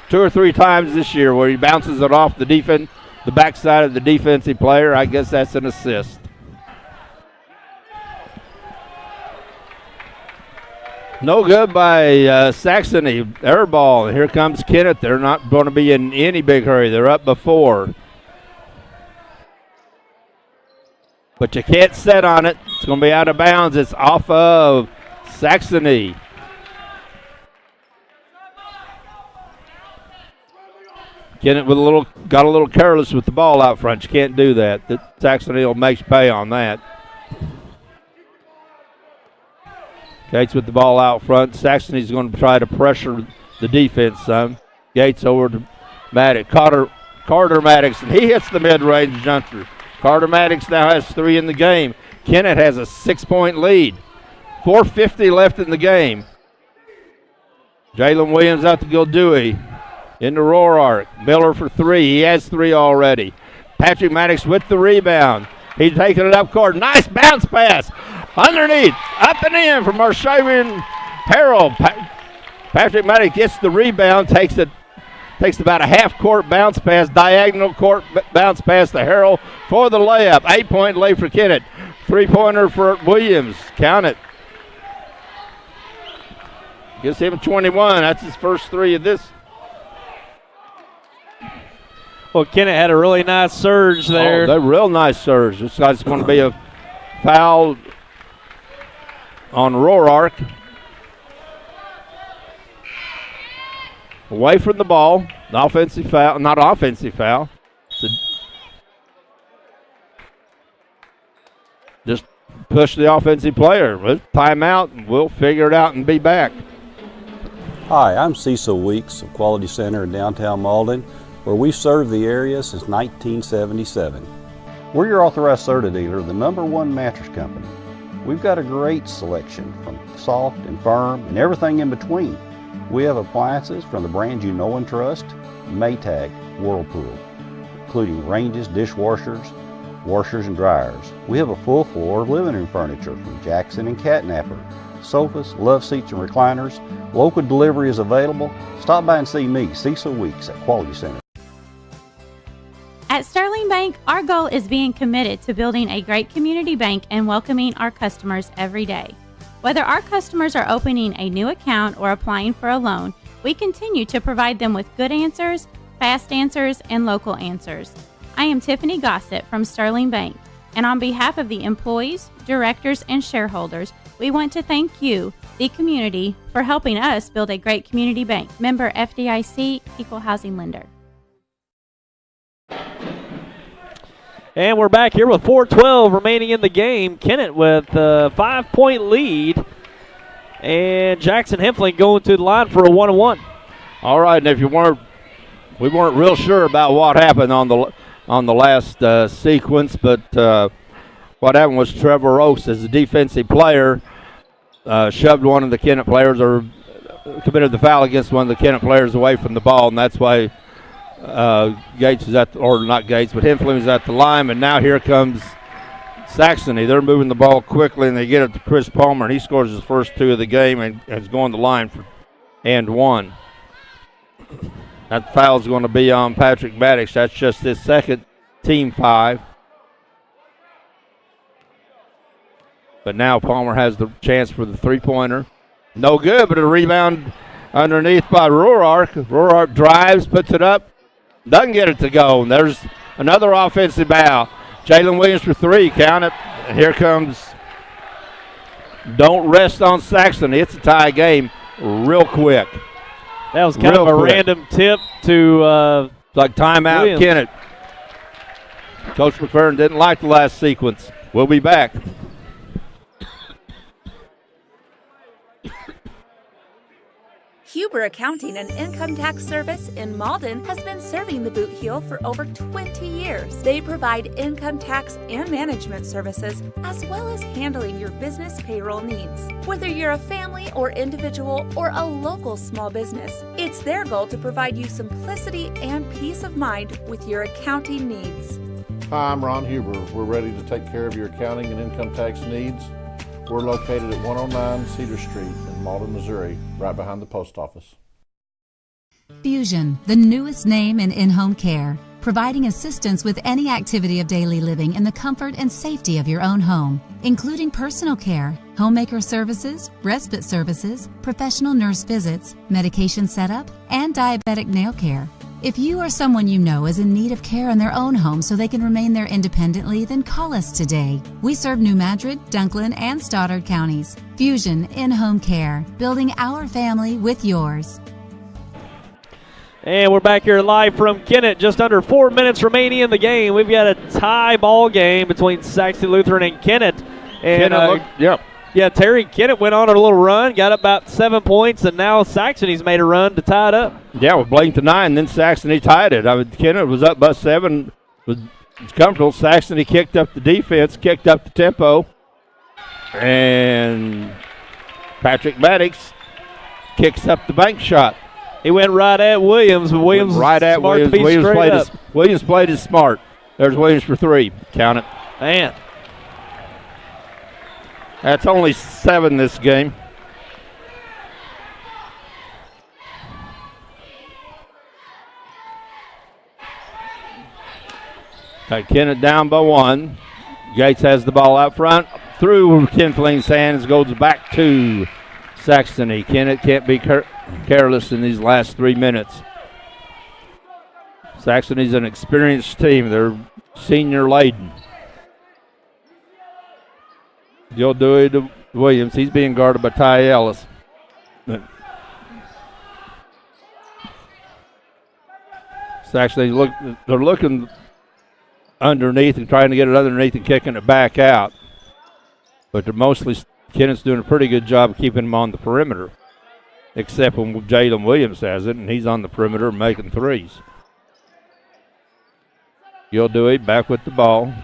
2 or 3 times this year where he bounces it off the the backside of the defensive player. I guess that's an assist. No good by Saxony. Air ball. Here comes Kennett. They're not going to be in any big hurry. They're up before. But you can't set on it. It's going to be out of bounds. It's off of Saxony. Kennett got a little careless with the ball out front. You can't do that. Saxony will make you pay on that. Gates with the ball out front. Saxony's going to try to pressure the defense some. Gates over to Maddox. Carter Maddox, and he hits the mid-range jumper. Carter Maddox now has 3 in the game. Kennett has a 6-point lead. 4:50 left in the game. Jalen Williams out to Gildewey. Into Roark. Miller for 3. He has 3 already. Patrick Maddox with the rebound. He's taking it up court. Nice bounce pass. Underneath. Up and in from Marshawn Harrell. Patrick Maddox gets the rebound. Takes about a half-court bounce pass. Diagonal court bounce pass to Harrell for the layup. 8-point lead for Kennett. 3-pointer for Williams. Count it. Gives him 21. That's his first 3 of this. Well, Kennett had a really nice surge there. Oh, a real nice surge. This guy's going to be a foul on Roark. Away from the ball. The offensive foul, not offensive foul. Just push the offensive player. Timeout, and we'll figure it out and be back. Hi, I'm Cecil Weeks of Quality Center in downtown Malden, where we've served the area since 1977. We're your authorized Serta dealer, the #1 mattress company. We've got a great selection from soft and firm and everything in between. We have appliances from the brands you know and trust, Maytag, Whirlpool, including ranges, dishwashers, washers, and dryers. We have a full floor of living room furniture from Jackson and Catnapper, sofas, love seats, and recliners. Local delivery is available. Stop by and see me, Cecil Weeks, at Quality Center. At Sterling Bank, our goal is being committed to building a great community bank and welcoming our customers every day. Whether our customers are opening a new account or applying for a loan, we continue to provide them with good answers, fast answers, and local answers. I am Tiffany Gossett from Sterling Bank, and on behalf of the employees, directors, and shareholders, we want to thank you, the community, for helping us build a great community bank. Member FDIC, Equal Housing Lender. And we're back here with 4:12 remaining in the game. Kennett with a 5-point lead. And Jackson Hempfling going to the line for a 1-on-1. All right, and if we weren't real sure about what happened on the last sequence, but what happened was Trevor Oaks, as a defensive player, shoved one of the Kennett players or committed the foul against one of the Kennett players away from the ball, and that's why Gates is not Gates, but Hempfling is at the line, and now here comes Saxony. They're moving the ball quickly, and they get it to Chris Palmer, and he scores his first 2 of the game and is going to the line for and 1. That foul is going to be on Patrick Maddox. That's just his second team 5. But now Palmer has the chance for the 3-pointer. No good, but a rebound underneath by Roark. Roark drives, puts it up, doesn't get it to go. And there's another offensive foul. Jalen Williams for 3, count it. And here comes, don't rest on Saxony. It's a tie game real quick. That was kind of a random tip to like timeout, Williams. Kennett. Coach McFerrin didn't like the last sequence. We'll be back. Huber Accounting and Income Tax Service in Malden has been serving the Boot Heel for over 20 years. They provide income tax and management services, as well as handling your business payroll needs. Whether you're a family or individual or a local small business, it's their goal to provide you simplicity and peace of mind with your accounting needs. Hi, I'm Ron Huber. We're ready to take care of your accounting and income tax needs. We're located at 109 Cedar Street in Malden, Missouri, right behind the post office. Fusion, the newest name in in-home care, providing assistance with any activity of daily living in the comfort and safety of your own home, including personal care, homemaker services, respite services, professional nurse visits, medication setup, and diabetic nail care. If you or someone you know is in need of care in their own home so they can remain there independently, then call us today. We serve New Madrid, Dunklin, and Stoddard counties. Fusion in-home care, building our family with yours. And we're back here live from Kennett. Just under 4 minutes remaining in the game. We've got a tie ball game between Saxony Lutheran and Kennett. And Terry Kennett went on a little run, got about 7 points, and now Saxony's made a run to tie it up. Yeah, with Blaine to 9, then Saxony tied it. Kennett was up by 7, was comfortable. Saxony kicked up the defense, kicked up the tempo, and Patrick Maddox kicks up the bank shot. He went right at Williams, but Williams right at Williams. Williams played it smart. There's Williams for 3. Count it. Man. That's only 7 this game. Got Kennett down by 1. Gates has the ball out front. Through Kinfling's hands, goes back to Saxony. Kennett can't be careless in these last 3 minutes. Saxony's an experienced team. They're senior laden. Joe Dewey to Williams. He's being guarded by Ty Ellis. Saxony they're looking underneath and trying to get it underneath and kicking it back out. But they're mostly Kennett's doing a pretty good job of keeping him on the perimeter. Except when Jalen Williams has it, and he's on the perimeter making threes. Gildewey back with the ball.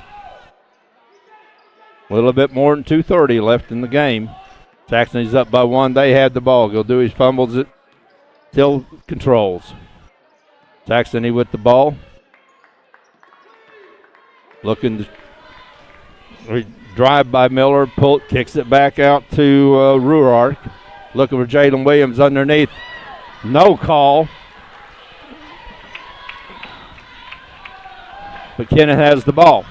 A little bit more than 2:30 left in the game. Saxony's up by 1. They had the ball. Gildewey fumbles it. Still controls. Saxony with the ball. Looking to drive by Miller. Kicks it back out to Ruark. Looking for Jalen Williams underneath. No call. But Kennett has the ball.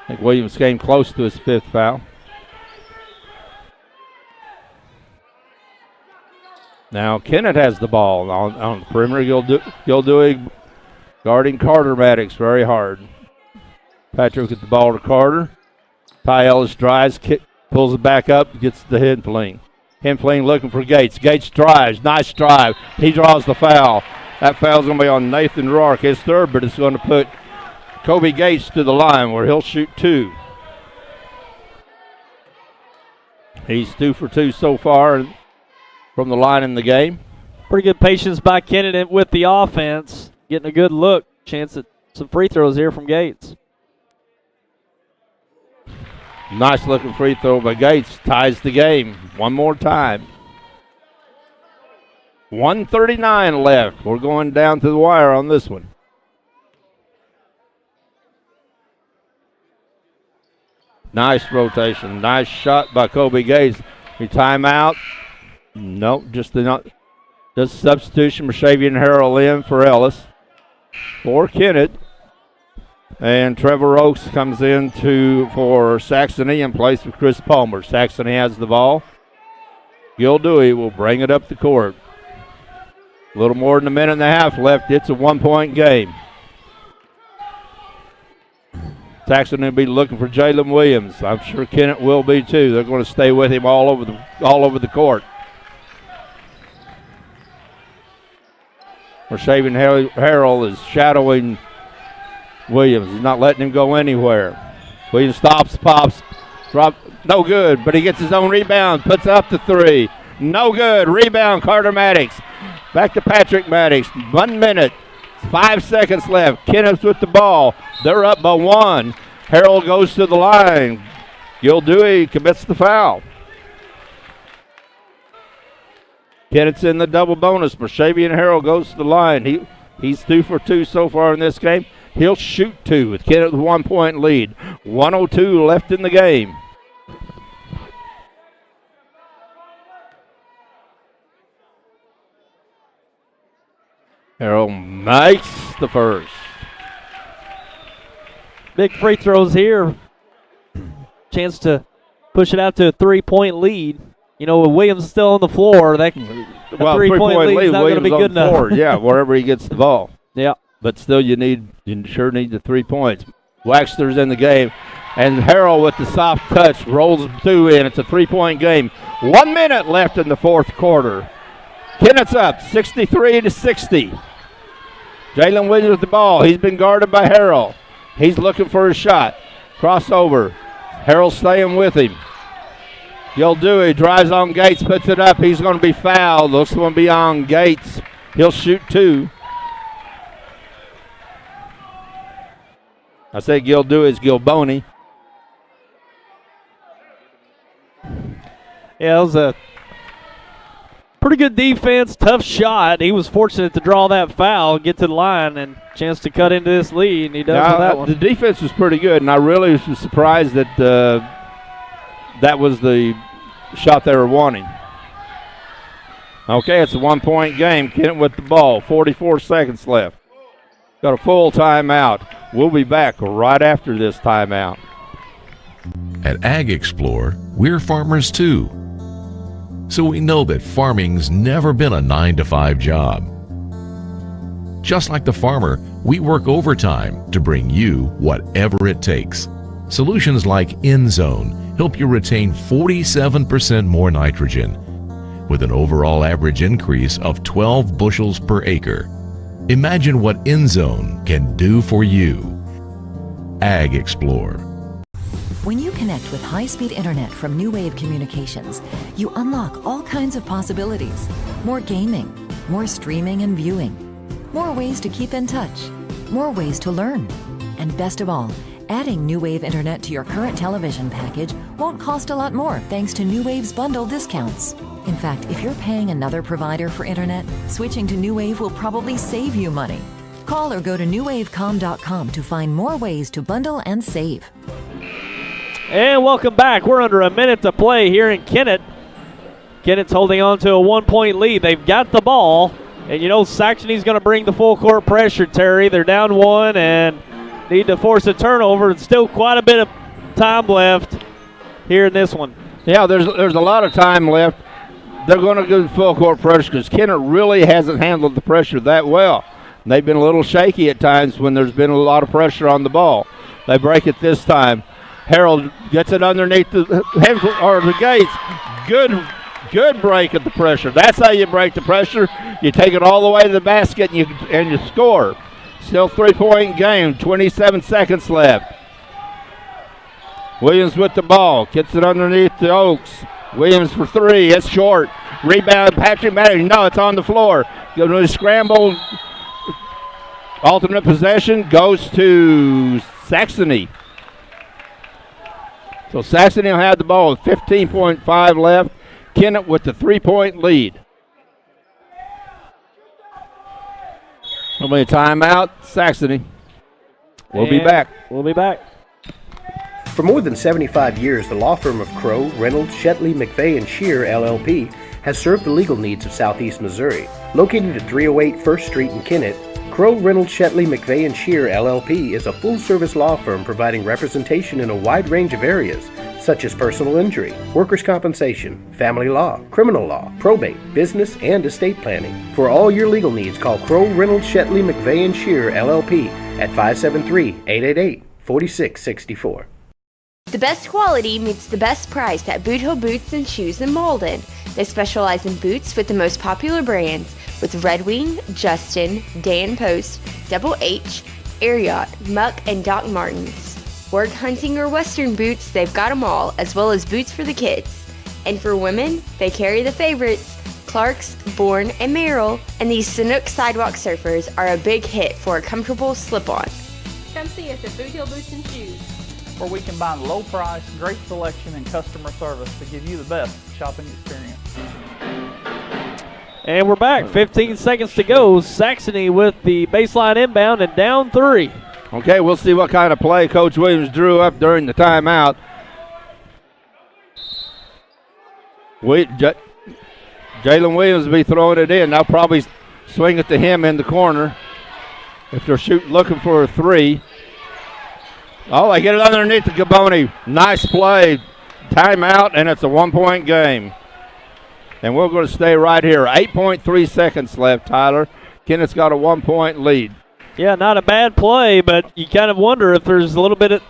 I think Williams came close to his 5th foul. Now Kennett has the ball on the perimeter. Gildewey guarding Carter Maddox very hard. Patrick with the ball to Carter. Ty Ellis drives, pulls it back up, gets the Henfling. Henfling looking for Gates. Gates drives, nice drive. He draws the foul. That foul's going to be on Nathan Ruark, his 3rd, but it's going to put Kobe Gates to the line where he'll shoot 2. He's 2 for 2 so far from the line in the game. Pretty good patience by Kennett with the offense. Getting a good look. Chance at some free throws here from Gates. Nice looking free throw by Gates. Ties the game one more time. 1:39 left. We're going down to the wire on this one. Nice rotation. Nice shot by Kobe Gates. Timeout. Nope, just substitution. Rashavian Harrell in for Ellis. For Kennett. And Trevor Oakes comes in for Saxony in place of Chris Palmer. Saxony has the ball. Gildewey will bring it up the court. A little more than a minute and a half left. It's a 1-point game. Saxony will be looking for Jalen Williams. I'm sure Kennett will be too. They're going to stay with him all over the court. Rashavian Harrell is shadowing Williams. He's not letting him go anywhere. Williams stops, pops, drop, no good, but he gets his own rebound, puts up the 3. No good. Rebound, Carter Maddox. Back to Patrick Maddox. 1 minute, 5 seconds left. Kennett's with the ball. They're up by 1. Harrell goes to the line. Gildewey commits the foul. Kennett's in the double bonus. Rashavian Harrell goes to the line. He's 2 for 2 so far in this game. He'll shoot 2 with Kennett with 1-point lead. 1:02 left in the game. Harold makes the first. Big free throws here. Chance to push it out to a 3-point lead. You know, with Williams still on the floor, that three-point lead is not going to be good enough. Yeah, wherever he gets the ball. Yeah. But still, you sure need the 3 points. Waxler's in the game, and Harrell with the soft touch rolls 2 in. It's a 3-point game. 1 minute left in the fourth quarter. Kennett's up 63-60. Jalen Williams with the ball. He's been guarded by Harrell. He's looking for a shot. Crossover. Harrell staying with him. Gildui drives on Gates, puts it up. He's going to be fouled. Looks to be on Gates. He'll shoot 2. I say Gildui is Gilboni. Yeah, it was a pretty good defense, tough shot. He was fortunate to draw that foul, get to the line, and chance to cut into this lead, and he does with that one. The defense was pretty good, and I really was surprised that that was the shot they were wanting. Okay, it's a 1-point game. Kennett with the ball, 44 seconds left. Got a full timeout. We'll be back right after this timeout. At Ag Explorer, we're farmers too. So we know that farming's never been a 9-to-5 job. Just like the farmer, we work overtime to bring you whatever it takes. Solutions like InZone help you retain 47% more nitrogen, with an overall average increase of 12 bushels per acre. Imagine what InZone can do for you. Ag Explorer. When you connect with high-speed internet from New Wave Communications, you unlock all kinds of possibilities. More gaming, more streaming and viewing, more ways to keep in touch, more ways to learn. And best of all, adding New Wave internet to your current television package won't cost a lot more thanks to New Wave's bundle discounts. In fact, if you're paying another provider for internet, switching to New Wave will probably save you money. Call or go to newwavecom.com to find more ways to bundle and save. And welcome back. We're under a minute to play here in Kennett. Kennett's holding on to a 1-point lead. They've got the ball. And you know Saxony's going to bring the full court pressure, Terry. They're down 1 and need to force a turnover. It's still quite a bit of time left here in this one. Yeah, there's a lot of time left. They're going to go full court pressure because Kennett really hasn't handled the pressure that well. They've been a little shaky at times when there's been a lot of pressure on the ball. They break it this time. Harold gets it underneath the Gates. Good break of the pressure. That's how you break the pressure. You take it all the way to the basket and you score. Still 3-point game, 27 seconds left. Williams with the ball, gets it underneath the Oaks. Williams for 3, it's short. Rebound, Patrick Maddox. No, it's on the floor. Going to scramble. Alternate possession goes to Saxony. So Saxony will have the ball with 15.5 left. Kennett with the 3-point lead. Will be a timeout. Saxony. We'll be back. We'll be back. For more than 75 years, the law firm of Crow, Reynolds, Shetley, McVeigh, and Shear, LLP, has served the legal needs of Southeast Missouri. Located at 308 1st Street in Kennett, Crow, Reynolds, Shetley, McVeigh, and Shear, LLP is a full-service law firm providing representation in a wide range of areas, such as personal injury, workers' compensation, family law, criminal law, probate, business, and estate planning. For all your legal needs, call Crow, Reynolds, Shetley, McVeigh, and Shear, LLP at 573-888-4664. The best quality meets the best price at Boot Hill Boots and Shoes in Malden. They specialize in boots with the most popular brands with Red Wing, Justin, Dan Post, Double H, Ariat, Muck, and Doc Martens. Work hunting or western boots, they've got them all, as well as boots for the kids. And for women, they carry the favorites, Clark's, Bourne, and Merrill, and these Sanook Sidewalk Surfers are a big hit for a comfortable slip-on. Come see us at Boot Hill Boots and Shoes, where we combine low price, great selection, and customer service to give you the best shopping experience. And we're back. 15 seconds to go. Saxony with the baseline inbound and down 3. Okay, we'll see what kind of play Coach Williams drew up during the timeout. Jalen Williams will be throwing it in. They'll probably swing it to him in the corner. If they're looking for a three. Oh, they get it underneath the Gaboni. Nice play. Timeout, and it's a 1-point game. And we're going to stay right here. 8.3 seconds left, Tyler. Kennett's got a 1-point lead. Yeah, not a bad play, but you kind of wonder if there's a little bit of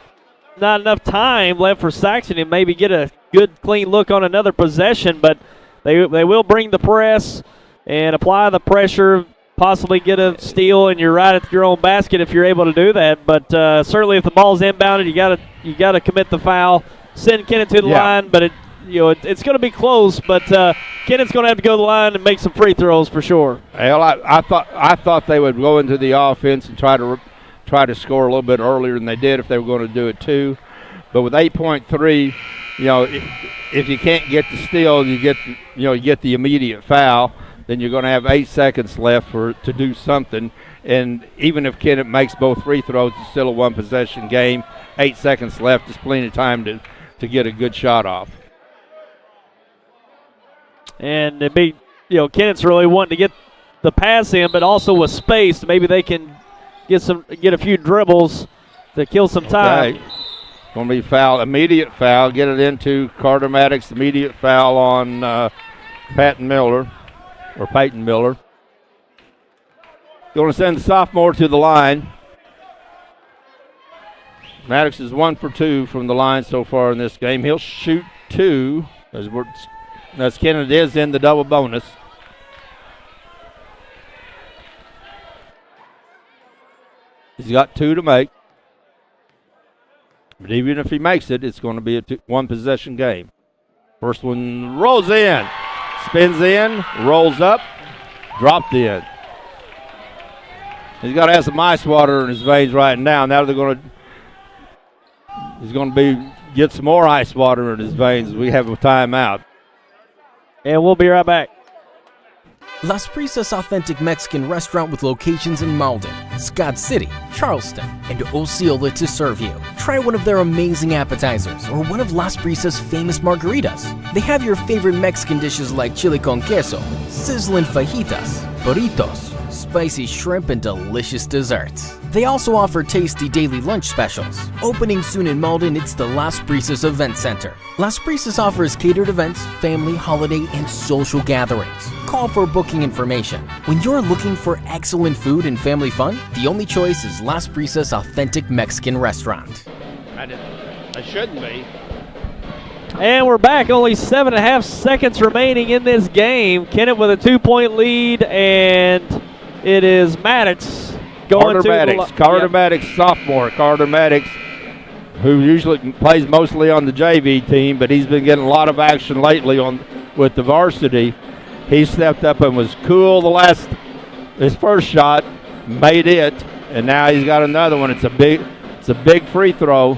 not enough time left for Saxony to maybe get a good, clean look on another possession, but they will bring the press and apply the pressure, possibly get a steal, and you're right at your own basket if you're able to do that. But certainly if the ball's inbounded, you got to commit the foul, send Kennett to the line, but it's going to be close, but Kennett's going to have to go to the line and make some free throws for sure. Well, I thought they would go into the offense and try to score a little bit earlier than they did if they were going to do it too. But with 8.3, if you can't get the steal, you get the immediate foul. Then you're going to have 8 seconds left to do something. And even if Kennett makes both free throws, it's still a one-possession game. 8 seconds left is plenty of time to get a good shot off. And it'd be, Kennett's really wanting to get the pass in, but also with space, maybe they can get a few dribbles to kill some time. Okay. Going to be foul, immediate foul. Get it into Carter Maddox. Immediate foul on Peyton Miller. Going to send the sophomore to the line. Maddox is 1 for 2 from the line so far in this game. He'll shoot 2 as Kennett is in the double bonus. He's got 2 to make. But even if he makes it, it's going to be a one-possession game. First one rolls in. Spins in, rolls up, dropped in. He's got to have some ice water in his veins right now. Now he's going to get some more ice water in his veins as we have a timeout. And we'll be right back. Las Prisas Authentic Mexican Restaurant with locations in Malden, Scott City, Charleston, and Osceola to serve you. Try one of their amazing appetizers or one of Las Prisas' famous margaritas. They have your favorite Mexican dishes like chili con queso, sizzling fajitas, burritos, spicy shrimp, and delicious desserts. They also offer tasty daily lunch specials. Opening soon in Malden, it's the Las Prisas Event Center. Las Prisas offers catered events, family, holiday, and social gatherings. Call for booking information. When you're looking for excellent food and family fun, the only choice is Las Prisas Authentic Mexican Restaurant. I shouldn't be. And we're back. Only 7.5 seconds remaining in this game. Kennett with a 2-point lead, and it is Maddox going Carter Maddox, sophomore. Carter Maddox, who usually plays mostly on the JV team, but he's been getting a lot of action lately with the varsity. He stepped up and was cool his first shot, made it, and now he's got another one. It's a big free throw.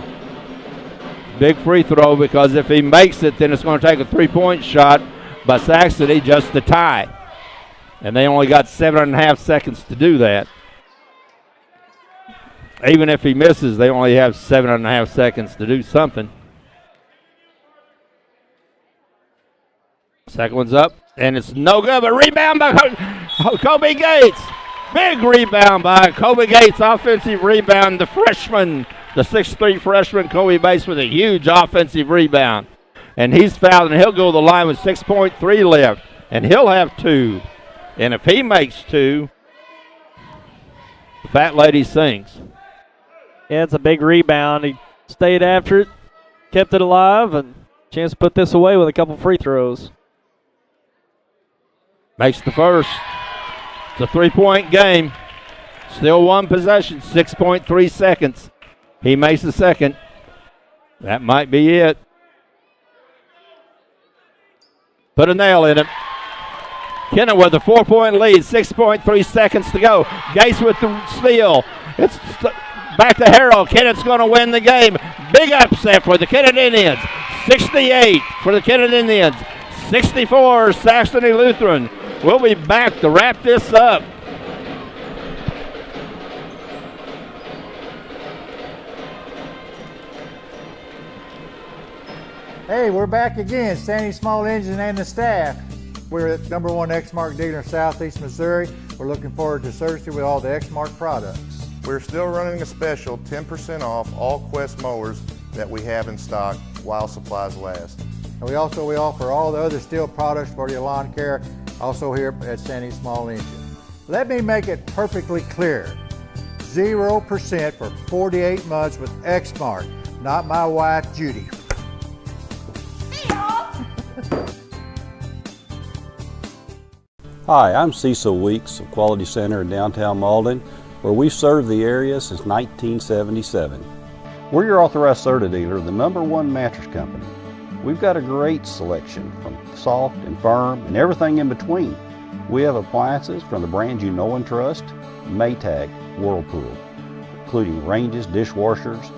Big free throw, because if he makes it, then it's going to take a 3-point shot by Saxony just to tie. And they only got 7.5 seconds to do that. Even if he misses, they only have 7.5 seconds to do something. Second one's up, and it's no good, but rebound by Kobe Gates. Big rebound by Kobe Gates, offensive rebound. The freshman, the 6'3" freshman, Kobe Bates, with a huge offensive rebound. And he's fouled, and he'll go to the line with 6.3 left, and he'll have 2. And if he makes 2, the fat lady sings. Yeah, it's a big rebound. He stayed after it, kept it alive, and chance to put this away with a couple free throws. Makes the first. It's a 3-point game. Still one possession, 6.3 seconds. He makes the second. That might be it. Put a nail in it. Kennett with a 4-point lead, 6.3 seconds to go. Gates with the steal. It's back to Harrell. Kennett's going to win the game. Big upset for the Kennett Indians. 68 for the Kennett Indians. 64 Saxony Lutheran. We'll be back to wrap this up. Hey, we're back again, Sandy Small Engine and the staff. We're the #1 Exmark dealer in Southeast Missouri. We're looking forward to servicing with all the Exmark products. We're still running a special 10% off all Quest mowers that we have in stock while supplies last. And we offer all the other steel products for your lawn care, also here at Sandy Small Engine. Let me make it perfectly clear. 0% for 48 months with Exmark, not my wife, Judy. Hi, I'm Cecil Weeks of Quality Center in downtown Malden, where we've served the area since 1977. We're your authorized Serta dealer, the #1 mattress company. We've got a great selection from soft and firm and everything in between. We have appliances from the brands you know and trust, Maytag, Whirlpool, including ranges, dishwashers,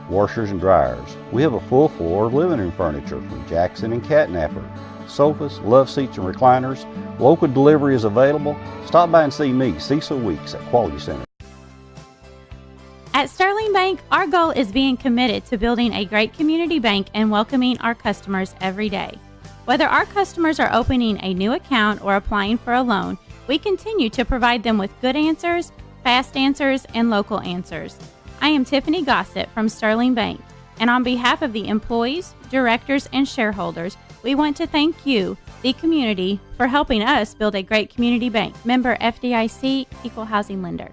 washers and dryers. We have a full floor of living room furniture from Jackson and Catnapper, sofas, love seats and recliners. Local delivery is available. Stop by and see me, Cecil Weeks at Quality Center. At Sterling Bank, our goal is being committed to building a great community bank and welcoming our customers every day. Whether our customers are opening a new account or applying for a loan, we continue to provide them with good answers, fast answers, and local answers. I am Tiffany Gossett from Sterling Bank, and on behalf of the employees, directors, and shareholders, we want to thank you, the community, for helping us build a great community bank. Member FDIC, Equal Housing Lender.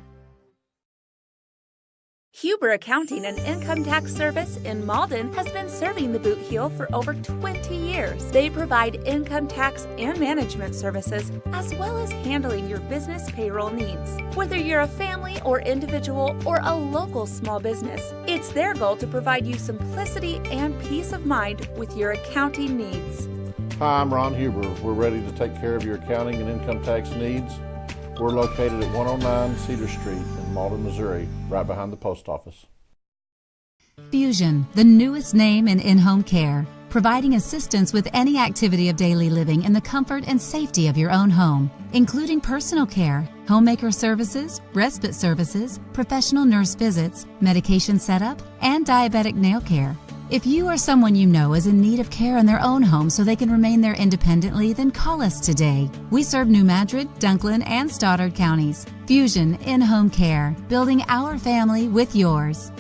Huber Accounting and Income Tax Service in Malden has been serving the Boot Heel for over 20 years. They provide income tax and management services, as well as handling your business payroll needs. Whether you're a family or individual or a local small business, it's their goal to provide you simplicity and peace of mind with your accounting needs. Hi, I'm Ron Huber. We're ready to take care of your accounting and income tax needs. We're located at 109 Cedar Street in Malden, Missouri, right behind the post office. Fusion, the newest name in in-home care, providing assistance with any activity of daily living in the comfort and safety of your own home, including personal care, homemaker services, respite services, professional nurse visits, medication setup, and diabetic nail care. If you or someone you know is in need of care in their own home so they can remain there independently, then call us today. We serve New Madrid, Dunklin, and Stoddard counties. Fusion in-home care, building our family with yours.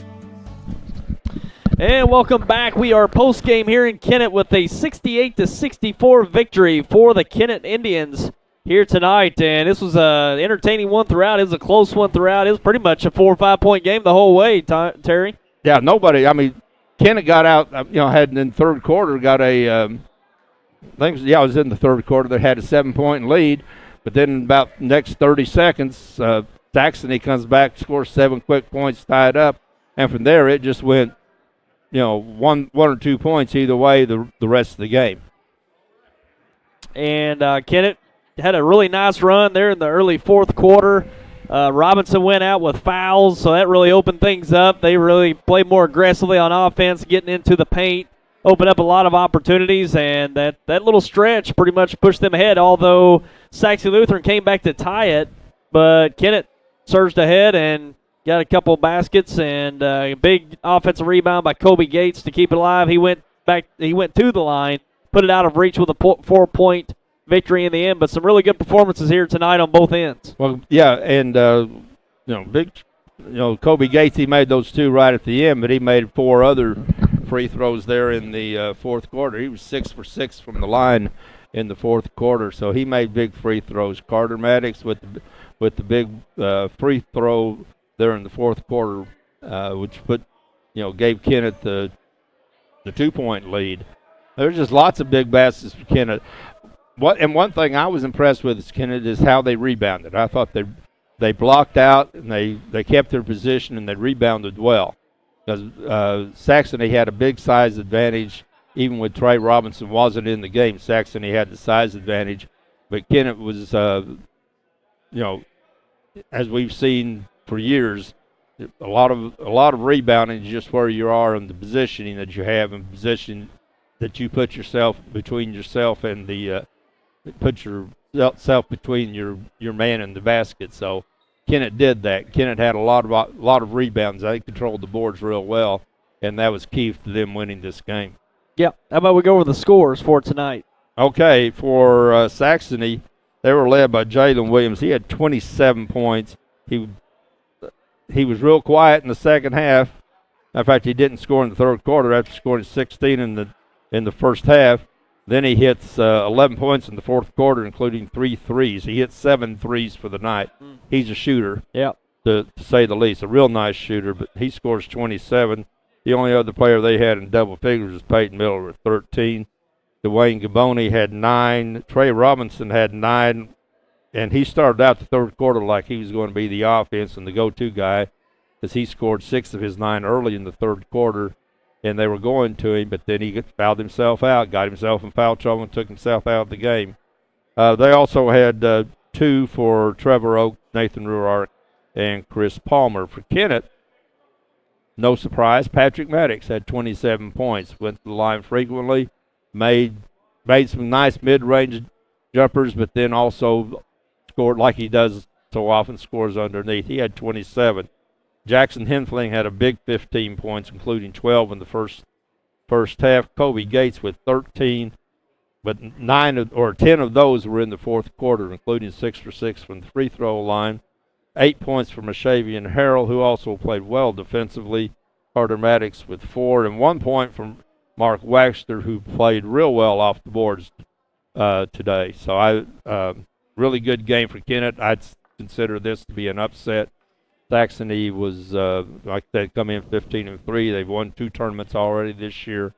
And welcome back. We are post-game here in Kennett with a 68-64 victory for the Kennett Indians here tonight. And this was an entertaining one throughout. It was a close one throughout. It was pretty much a 4 or 5 point game the whole way, Terry. Yeah, Kennett got out, had in the third quarter, got it was in the third quarter, they had a 7-point lead, but then about the next 30 seconds, Saxony comes back, scores 7 quick points, tied up, and from there it just went, one or 2 points either way the rest of the game. And Kennett had a really nice run there in the early fourth quarter. Robinson went out with fouls, so that really opened things up. They really played more aggressively on offense, getting into the paint, opened up a lot of opportunities, and that little stretch pretty much pushed them ahead, although Saxony Lutheran came back to tie it. But Kennett surged ahead and got a couple baskets and a big offensive rebound by Kobe Gates to keep it alive. He went to the line, put it out of reach with a 4-point victory in the end, but some really good performances here tonight on both ends. Well, yeah, and Kobe Gates, he made those 2 right at the end, but he made 4 other free throws there in the fourth quarter. He was 6 for 6 from the line in the fourth quarter, so he made big free throws. Carter Maddox with the big free throw there in the fourth quarter, which gave Kennett the 2-point lead. There's just lots of big baskets for Kennett. One thing I was impressed with is Kennett is how they rebounded. I thought they blocked out and they kept their position and they rebounded well. Because Saxony had a big size advantage, even when Trey Robinson wasn't in the game. Saxony had the size advantage, but Kennett was, as we've seen for years, a lot of rebounding is just where you are and the positioning that you have and position that you put yourself between yourself and the put yourself between your man and the basket. So Kennett did that. Kennett had a lot of rebounds. They controlled the boards real well, and that was key to them winning this game. Yeah. How about we go over the scores for tonight? Okay, for Saxony, they were led by Jalen Williams. He had 27 points. He was real quiet in the second half. In fact, he didn't score in the third quarter after scoring 16 in the first half. Then he hits 11 points in the fourth quarter, including 3 threes. He hit 7 threes for the night. He's a shooter, to say the least. A real nice shooter, but he scores 27. The only other player they had in double figures was Peyton Miller with 13. Dwayne Gaboni had 9. Trey Robinson had 9. And he started out the third quarter like he was going to be the offense and the go-to guy, because he scored 6 of his 9 early in the third quarter, and they were going to him, but then he fouled himself out, got himself in foul trouble, and took himself out of the game. They also had 2 for Trevor Oak, Nathan Ruark, and Chris Palmer. For Kennett, no surprise, Patrick Maddox had 27 points, went to the line frequently, made some nice mid-range jumpers, but then also scored like he does so often, scores underneath. He had 27. Jackson Henfling had a big 15 points, including 12 in the first half. Kobe Gates with 13, but 10 of those were in the fourth quarter, including 6 for 6 from the free throw line. 8 points from Mashavian Harrell, who also played well defensively. Carter Maddox with 4, and 1 point from Mark Waxter, who played real well off the boards today. So really good game for Kennett. I'd consider this to be an upset. Saxony was, like they come in 15-3. They've won 2 tournaments already this year,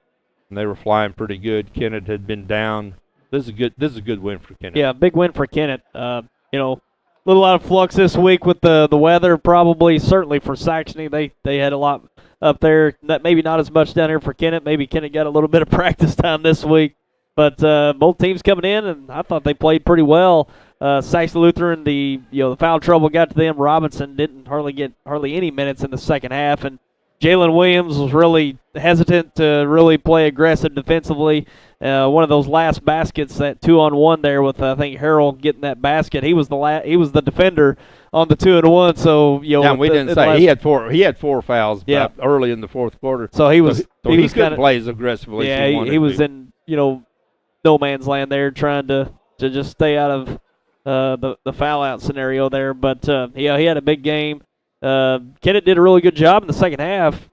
and they were flying pretty good. Kennett had been down. This is a good win for Kennett. Yeah, big win for Kennett. Little out of flux this week with the weather, probably. Certainly for Saxony, they had a lot up there. Maybe not as much down here for Kennett. Maybe Kennett got a little bit of practice time this week. But both teams coming in, and I thought they played pretty well. Saxony Lutheran, the foul trouble got to them. Robinson didn't hardly any minutes in the second half, and Jalen Williams was really hesitant to really play aggressive defensively. One of those last baskets, that 2-on-1 there with I think Harrell getting that basket. He was the defender on the 2-and-1. So we didn't say he had 4 fouls early in the fourth quarter. So he couldn't play as aggressively. Yeah, as he was in no man's land there, trying to just stay out of the foul out scenario there. But he had a big game. Kennett did a really good job in the second half,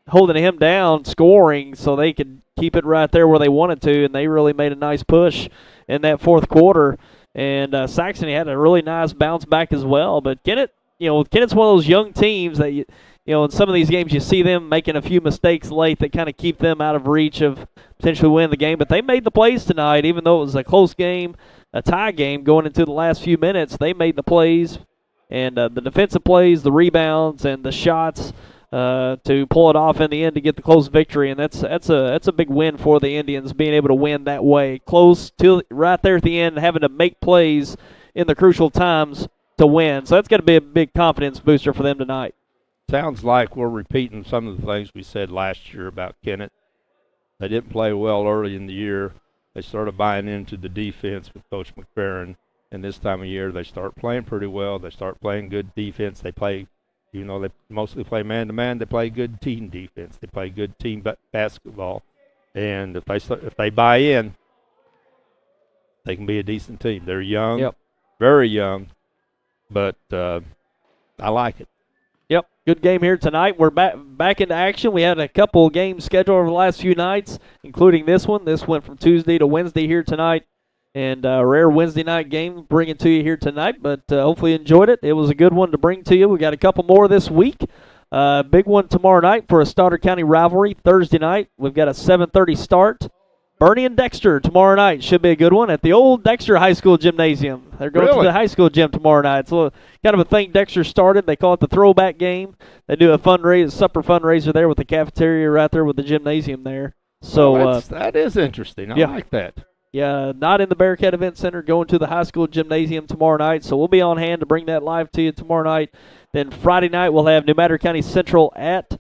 holding him down, scoring, so they could keep it right there where they wanted to, and they really made a nice push in that fourth quarter. And Saxony had a really nice bounce back as well. But Kennett, Kennett's one of those young teams that in some of these games you see them making a few mistakes late that kind of keep them out of reach of potentially winning the game. But they made the plays tonight, even though it was a close game, a tie game going into the last few minutes. They made the plays, and the defensive plays, the rebounds, and the shots to pull it off in the end to get the close victory. And that's a big win for the Indians, being able to win that way, close to right there at the end, having to make plays in the crucial times to win. So that's going to be a big confidence booster for them tonight. Sounds like we're repeating some of the things we said last year about Kennett. They didn't play well early in the year. They started buying into the defense with Coach McFerrin, and this time of year they start playing pretty well. They start playing good defense. They play, they mostly play man-to-man. They play good team defense. They play good team basketball. And if they buy in, they can be a decent team. They're young, very young, but I like it. Yep, good game here tonight. We're back into action. We had a couple games scheduled over the last few nights, including this one. This went from Tuesday to Wednesday here tonight, and a rare Wednesday night game bringing to you here tonight, but hopefully you enjoyed it. It was a good one to bring to you. We got a couple more this week. Big one tomorrow night for a Stoddard County rivalry. Thursday night, we've got a 7:30 start. Bernie and Dexter tomorrow night. Should be a good one at the old Dexter High School Gymnasium. They're going to the high school gym tomorrow night. So kind of a thing Dexter started. They call it the throwback game. They do a supper fundraiser there with the cafeteria right there with the gymnasium there. So that is interesting. I like that. Yeah, not in the Bearcat Event Center, going to the high school gymnasium tomorrow night. So we'll be on hand to bring that live to you tomorrow night. Then Friday night we'll have New Madrid County Central at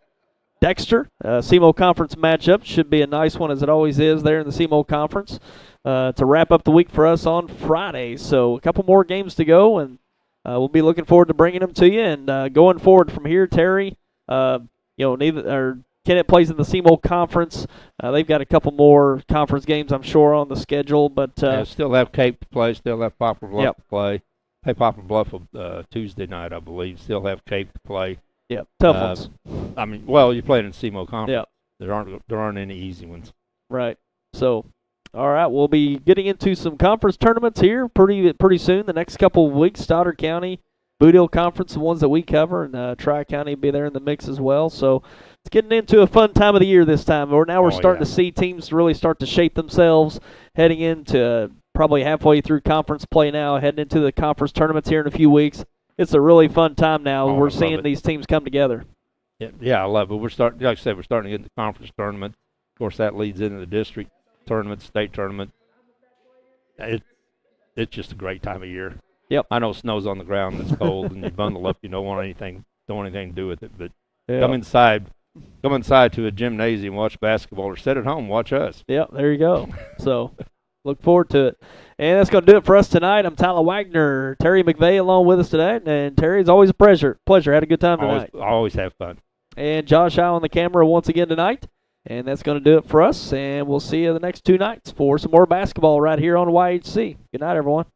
Dexter. SEMO Conference matchup should be a nice one, as it always is there in the SEMO Conference, to wrap up the week for us on Friday. So a couple more games to go, and we'll be looking forward to bringing them to you. And going forward from here, Terry, Kennett Kennett plays in the SEMO Conference. They've got a couple more conference games, I'm sure, on the schedule. But still have Cape to play, still have Poplar Bluff to play. Hey, Poplar Bluff Tuesday night, I believe. Still have Cape to play. Yep, tough ones. I mean, well, you're playing in SEMO Conference. Yep. There aren't any easy ones. Right. So, all right, we'll be getting into some conference tournaments here pretty soon. The next couple of weeks, Stoddard County, Boot Hill Conference, the ones that we cover, and Tri-County will be there in the mix as well. So it's getting into a fun time of the year this time. We're starting to see teams really start to shape themselves, heading into probably halfway through conference play now, heading into the conference tournaments here in a few weeks. It's a really fun time now. We're seeing these teams come together. Yeah, I love it. We're starting, like I said, we're starting to get into the conference tournament. Of course, that leads into the district tournament, state tournament. It's just a great time of year. Yep. I know snow's on the ground, it's cold, and you bundle up. You don't want anything to do with it. But come inside to a gymnasium, watch basketball, or sit at home, watch us. Yep, there you go. So look forward to it. And that's going to do it for us tonight. I'm Tyler Wagner, Terry McVeigh along with us today. And Terry, it's always a pleasure. Had a good time tonight. Always have fun. And Josh Howe on the camera once again tonight. And that's going to do it for us. And we'll see you the next 2 nights for some more basketball right here on YHC. Good night, everyone.